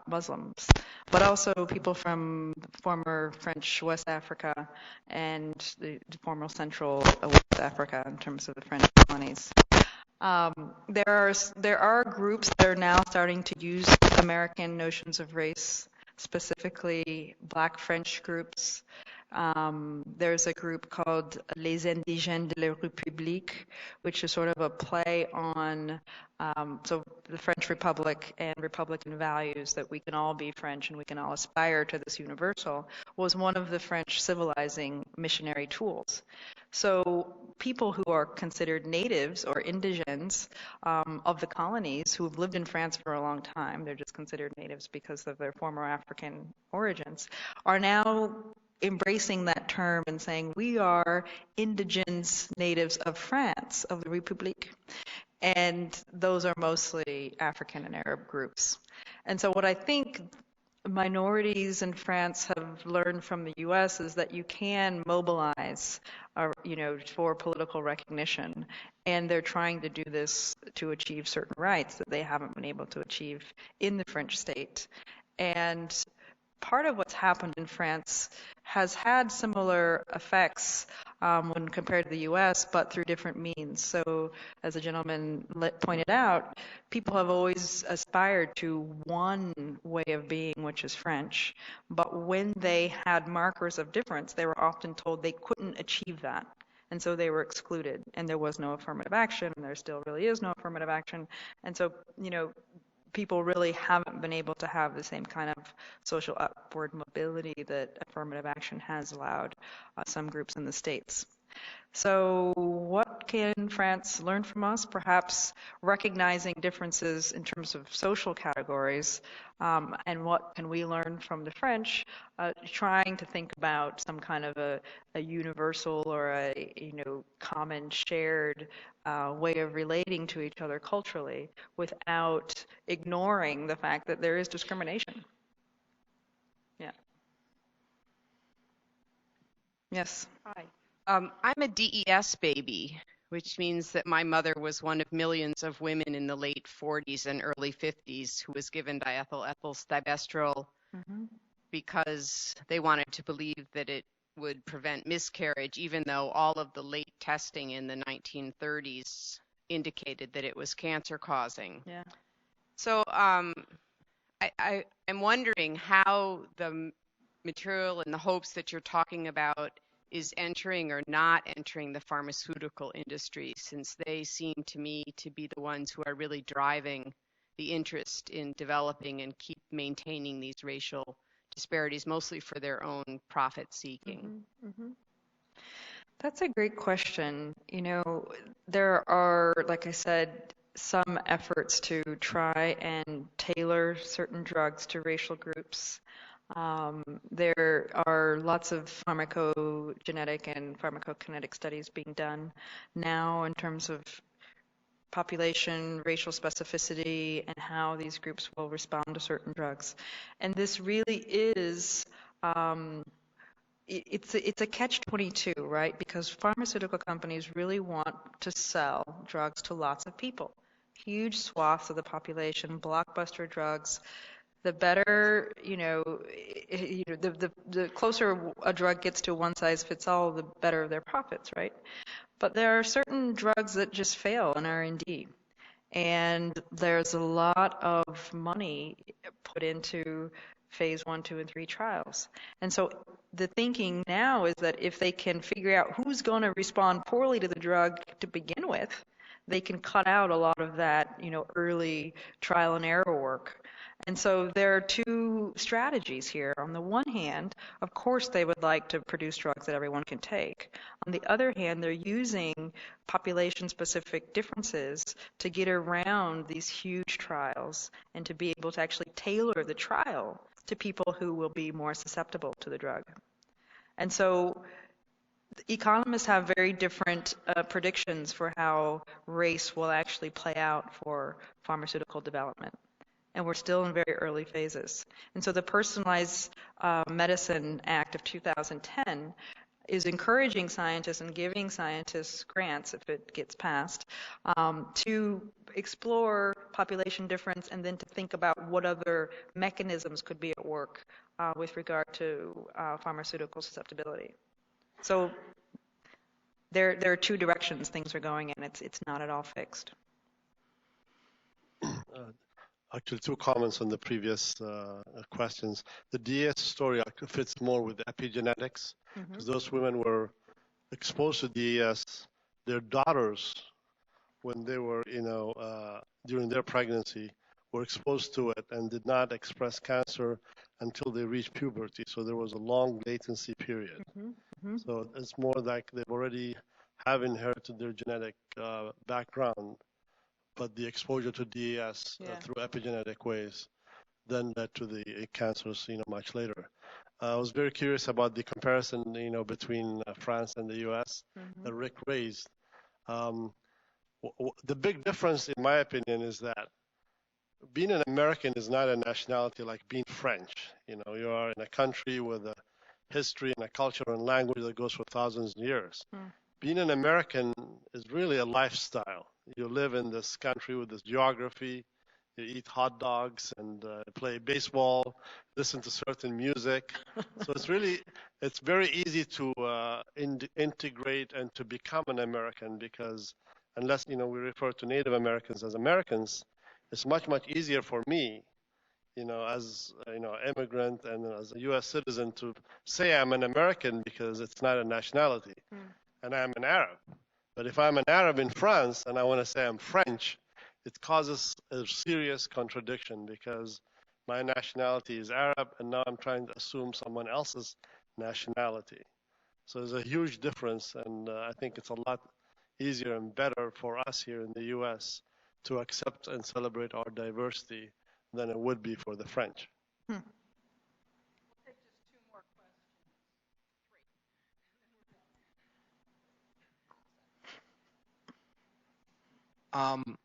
Muslims, but also people from former French West Africa and the former Central West Africa in terms of the French colonies. There are groups that are now starting to use American notions of race, specifically Black French groups. There's a group called Les Indigènes de la République, which is sort of a play on so the French Republic and Republican values, that we can all be French and we can all aspire to this universal, was one of the French civilizing missionary tools. So people who are considered natives or indigènes of the colonies, who have lived in France for a long time, they're just considered natives because of their former African origins, are now embracing that term and saying, we are indigenous natives of France, of the République. And those are mostly African and Arab groups. And so what I think minorities in France have learned from the U.S. is that you can mobilize, for political recognition, and they're trying to do this to achieve certain rights that they haven't been able to achieve in the French state. And part of what's happened in France has had similar effects when compared to the U.S., but through different means. So, as the gentleman pointed out, people have always aspired to one way of being, which is French. But when they had markers of difference, they were often told they couldn't achieve that. And so they were excluded, and there was no affirmative action, and there still really is no affirmative action. And so, people really haven't been able to have the same kind of social upward mobility that affirmative action has allowed some groups in the States. So what can France learn from us? Perhaps recognizing differences in terms of social categories, and what can we learn from the French, trying to think about some kind of a universal or a common shared way of relating to each other culturally without ignoring the fact that there is discrimination. Yeah. Yes. Hi. I'm a DES baby, which means that my mother was one of millions of women in the late 40s and early 50s who was given diethylethylstibestrol because they wanted to believe that it would prevent miscarriage, even though all of the late testing in the 1930s indicated that it was cancer causing. Yeah. So I'm wondering how the material and the hopes that you're talking about is entering or not entering the pharmaceutical industry, since they seem to me to be the ones who are really driving the interest in developing and keep maintaining these racial disparities, mostly for their own profit seeking. That's a great question. There are, like I said, some efforts to try and tailor certain drugs to racial groups. There are lots of pharmacogenetic and pharmacokinetic studies being done now in terms of population, racial specificity, and how these groups will respond to certain drugs. And this really is, it's a catch-22, right? Because pharmaceutical companies really want to sell drugs to lots of people. Huge swaths of the population, blockbuster drugs. The better, the closer a drug gets to one size fits all, the better their profits, right? But there are certain drugs that just fail in R&D. And there's a lot of money put into phase 1, 2, and 3 trials. And so the thinking now is that if they can figure out who's going to respond poorly to the drug to begin with, they can cut out a lot of that, early trial and error work. And so there are two strategies here. On the one hand, of course, they would like to produce drugs that everyone can take. On the other hand, they're using population-specific differences to get around these huge trials and to be able to actually tailor the trial to people who will be more susceptible to the drug. And so economists have very different predictions for how race will actually play out for pharmaceutical development. And we're still in very early phases. And so the Personalized Medicine Act of 2010 is encouraging scientists and giving scientists grants, if it gets passed, to explore population difference and then to think about what other mechanisms could be at work with regard to pharmaceutical susceptibility. So there are two directions things are going in. It's not at all fixed. Actually, two comments on the previous questions. The DS story fits more with epigenetics, because those women were exposed to DES. Their daughters, when they were, during their pregnancy, were exposed to it and did not express cancer until they reached puberty. So there was a long latency period. So it's more like they've already have inherited their genetic background, but the exposure to DES through epigenetic ways then led to the cancers, much later. I was very curious about the comparison, between France and the U.S. that Rick raised. The big difference, in my opinion, is that being an American is not a nationality like being French. You are in a country with a history and a culture and language that goes for thousands of years. Being an American is really a lifestyle. You live in this country with this geography. You eat hot dogs and play baseball, listen to certain music. So it's very easy to integrate and to become an American, because unless, we refer to Native Americans as Americans, it's much, much easier for me, as, immigrant and as a U.S. citizen to say I'm an American, because it's not a nationality. And I'm an Arab. But if I'm an Arab in France and I want to say I'm French, it causes a serious contradiction, because my nationality is Arab and now I'm trying to assume someone else's nationality. So there's a huge difference, and I think it's a lot easier and better for us here in the U.S. to accept and celebrate our diversity than it would be for the French.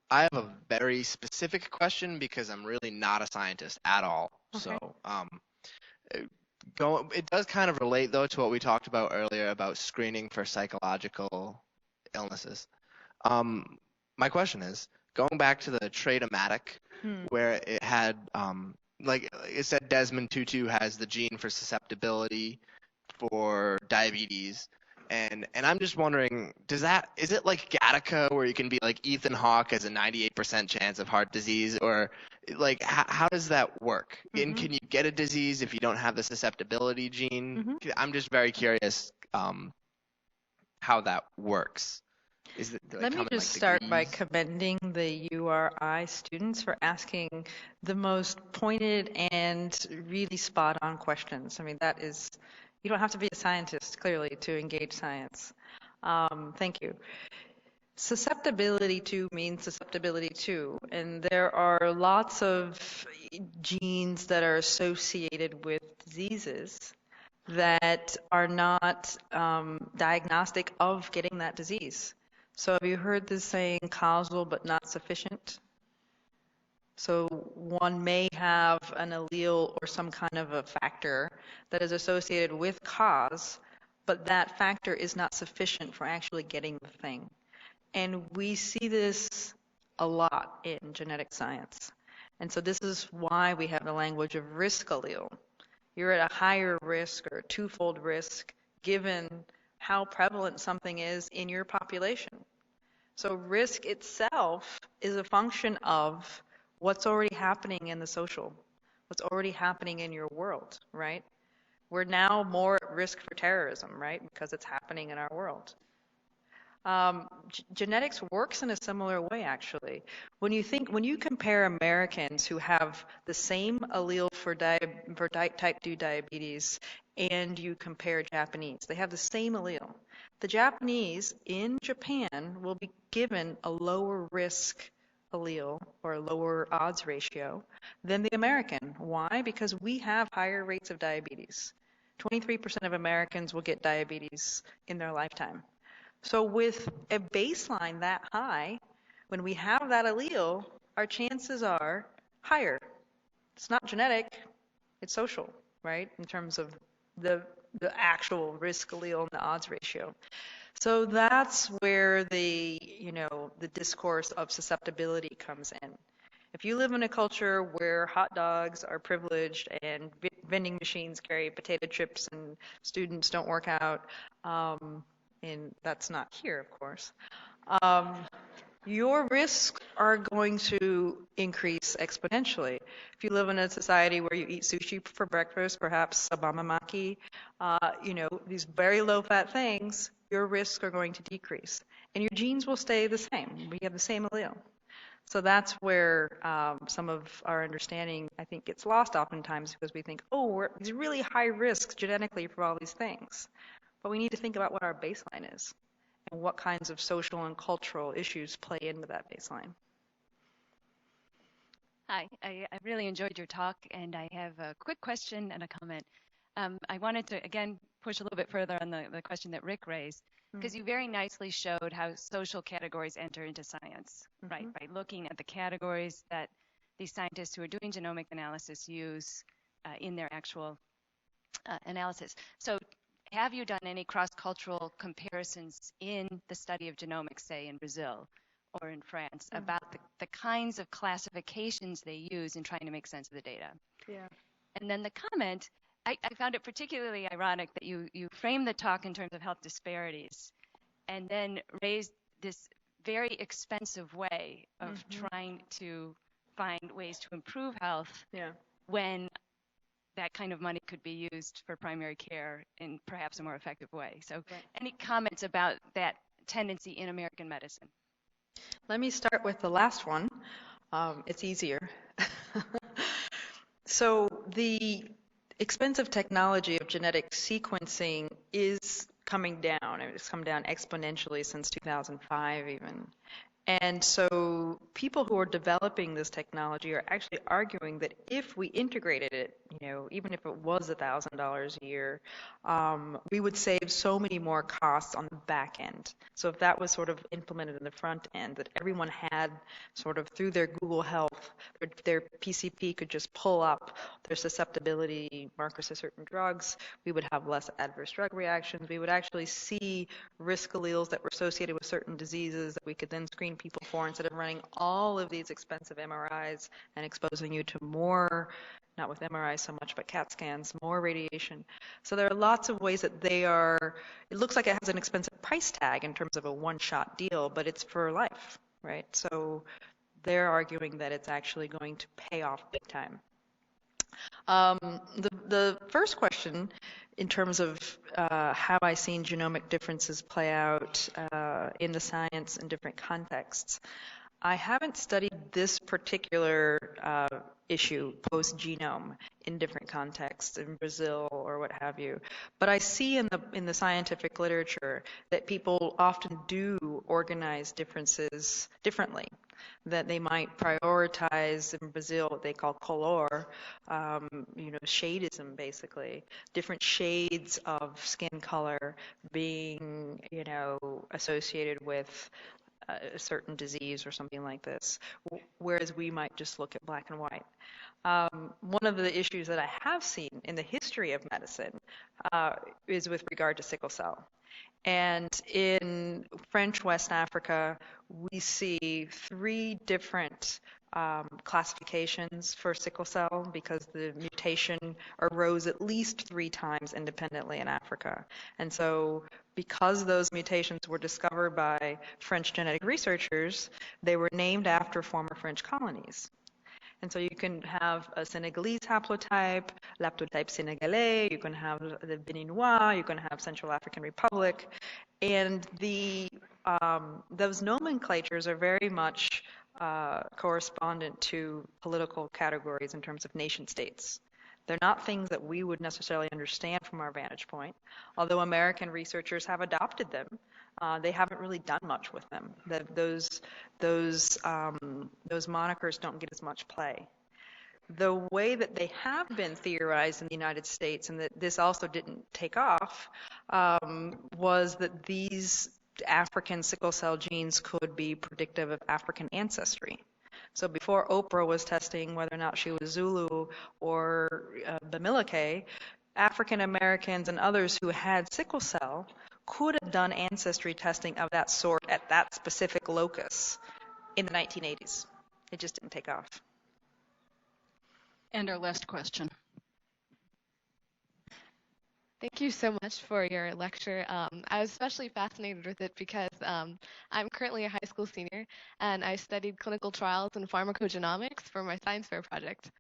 I have a very specific question because I'm really not a scientist at all. Okay. So it does kind of relate, though, to what we talked about earlier about screening for psychological illnesses. My question is, going back to the trait-o-matic, where it had, like it said, Desmond Tutu has the gene for susceptibility for diabetes. And I'm just wondering, is it like Gattaca, where you can be like Ethan Hawke has a 98% chance of heart disease, or like how does that work? And can you get a disease if you don't have the susceptibility gene? I'm just very curious how that works. Let me just start by commending the URI students for asking the most pointed and really spot-on questions. I mean, that is. You don't have to be a scientist, clearly, to engage science. Thank you. Susceptibility to means susceptibility to, and there are lots of genes that are associated with diseases that are not diagnostic of getting that disease. So have you heard this saying, causal but not sufficient? So one may have an allele or some kind of a factor that is associated with cause, but that factor is not sufficient for actually getting the thing. And we see this a lot in genetic science. And so this is why we have the language of risk allele. You're at a higher risk or a twofold risk given how prevalent something is in your population. So risk itself is a function of what's already happening in the social, what's already happening in your world, right? We're now more at risk for terrorism, right? Because it's happening in our world. Genetics works in a similar way, actually. When you compare Americans who have the same allele for type 2 diabetes and you compare Japanese, they have the same allele. The Japanese in Japan will be given a lower risk allele or a lower odds ratio than the American. Why? Because we have higher rates of diabetes. 23% of Americans will get diabetes in their lifetime. So with a baseline that high, when we have that allele, our chances are higher. It's not genetic, it's social, right? In terms of the actual risk allele and the odds ratio. So that's where the discourse of susceptibility comes in. If you live in a culture where hot dogs are privileged and vending machines carry potato chips and students don't work out, and that's not here, of course, your risks are going to increase exponentially. If you live in a society where you eat sushi for breakfast, perhaps sabamamaki, these very low-fat things, your risks are going to decrease. And your genes will stay the same. We have the same allele. So that's where some of our understanding, I think, gets lost oftentimes because we think, we're these really high risks genetically for all these things. But we need to think about what our baseline is and what kinds of social and cultural issues play into that baseline. Hi, I really enjoyed your talk, and I have a quick question and a comment. I wanted to, again, push a little bit further on the question that Rick raised, because you very nicely showed how social categories enter into science, right? By looking at the categories that these scientists who are doing genomic analysis use in their actual analysis. So have you done any cross-cultural comparisons in the study of genomics, say, in Brazil or in France, about the kinds of classifications they use in trying to make sense of the data? Yeah. And then the comment, I found it particularly ironic that you framed the talk in terms of health disparities and then raised this very expensive way of trying to find ways to improve health when that kind of money could be used for primary care in perhaps a more effective way. So any comments about that tendency in American medicine? Let me start with the last one. It's easier. So the expensive technology of genetic sequencing is coming down. It's come down exponentially since 2005 even. And so people who are developing this technology are actually arguing that if we integrated it, even if it was $1,000 a year, we would save so many more costs on the back end. So if that was sort of implemented in the front end, that everyone had sort of through their Google Health, their PCP could just pull up their susceptibility markers to certain drugs, we would have less adverse drug reactions. We would actually see risk alleles that were associated with certain diseases that we could then screen people for instead of running all of these expensive MRIs and exposing you to more, not with MRIs so much, but CAT scans, more radiation. So there are lots of ways that it looks like it has an expensive price tag in terms of a one-shot deal, but it's for life, right? So they're arguing that it's actually going to pay off big time. The first question, in terms of have I seen genomic differences play out in the science in different contexts, I haven't studied this particular issue, post-genome, in different contexts, in Brazil or what have you. But I see in the scientific literature that people often do organize differences differently, that they might prioritize in Brazil what they call color, shadism basically, different shades of skin color being, associated with a certain disease or something like this, whereas we might just look at black and white. One of the issues that I have seen in the history of medicine is with regard to sickle cell. And in French West Africa, we see 3 different classifications for sickle cell because the mutation arose at least 3 times independently in Africa. And so because those mutations were discovered by French genetic researchers, they were named after former French colonies. And so you can have a Senegalese haplotype, l'haplotype Senegalais, you can have the Beninois, you can have Central African Republic, and the those nomenclatures are very much correspondent to political categories in terms of nation states. They're not things that we would necessarily understand from our vantage point, although American researchers have adopted them. They haven't really done much with them. Those monikers don't get as much play. The way that they have been theorized in the United States, and that this also didn't take off, was that these African sickle cell genes could be predictive of African ancestry. So before Oprah was testing whether or not she was Zulu or Bamileke, African Americans and others who had sickle cell could have done ancestry testing of that sort at that specific locus in the 1980s. It just didn't take off. And our last question. Thank you so much for your lecture. I was especially fascinated with it because I'm currently a high school senior and I studied clinical trials and pharmacogenomics for my science fair project.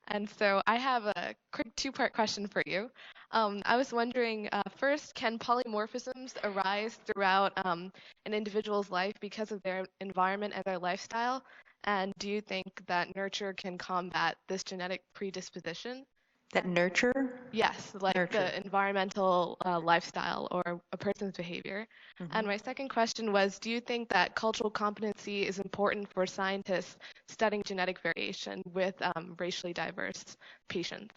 And so I have a quick two-part question for you. I was wondering, first, can polymorphisms arise throughout an individual's life because of their environment and their lifestyle? And do you think that nurture can combat this genetic predisposition? That nurture? Yes, like Nurture. the environmental lifestyle or a person's behavior. Mm-hmm. And my second question was, do you think that cultural competency is important for scientists studying genetic variation with racially diverse patients?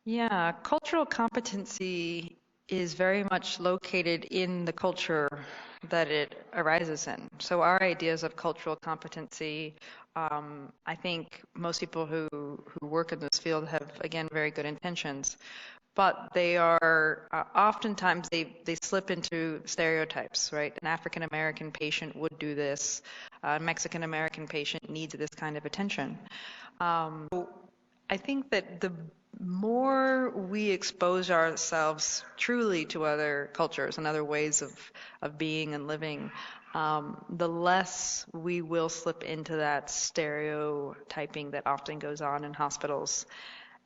Yeah, cultural competency is very much located in the culture that it arises in. So our ideas of cultural competency, I think most people who work in this field have, again, very good intentions, but they are oftentimes they slip into stereotypes, right? An African American patient would do this. A Mexican American patient needs this kind of attention. So I think that the more we expose ourselves truly to other cultures and other ways of being and living, the less we will slip into that stereotyping that often goes on in hospitals.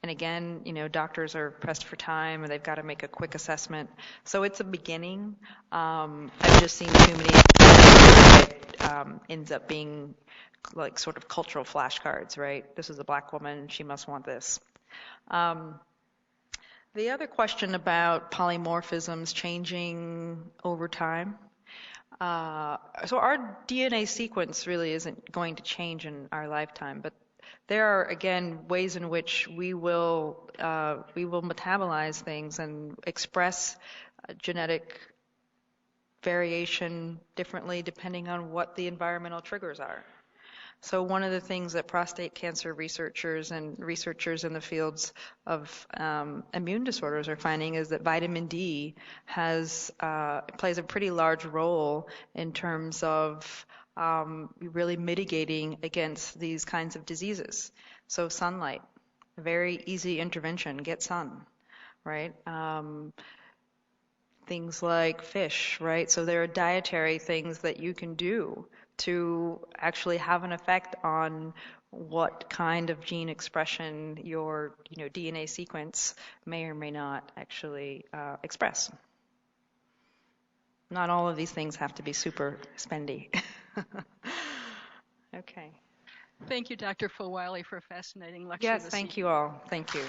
And again, doctors are pressed for time and they've got to make a quick assessment. So it's a beginning. I've just seen too many that ends up being like sort of cultural flashcards, right? This is a black woman, she must want this. The other question about polymorphisms changing over time. So our DNA sequence really isn't going to change in our lifetime, but there are, again, ways in which we will metabolize things and express genetic variation differently depending on what the environmental triggers are. So one of the things that prostate cancer researchers and researchers in the fields of immune disorders are finding is that vitamin D plays a pretty large role in terms of really mitigating against these kinds of diseases. So sunlight, a very easy intervention, get sun, right? Things like fish, right? So there are dietary things that you can do to actually have an effect on what kind of gene expression your DNA sequence may or may not actually express. Not all of these things have to be super spendy. Okay. Thank you, Dr. Fulwiley, for a fascinating lecture. Yes, thank you all. Thank you.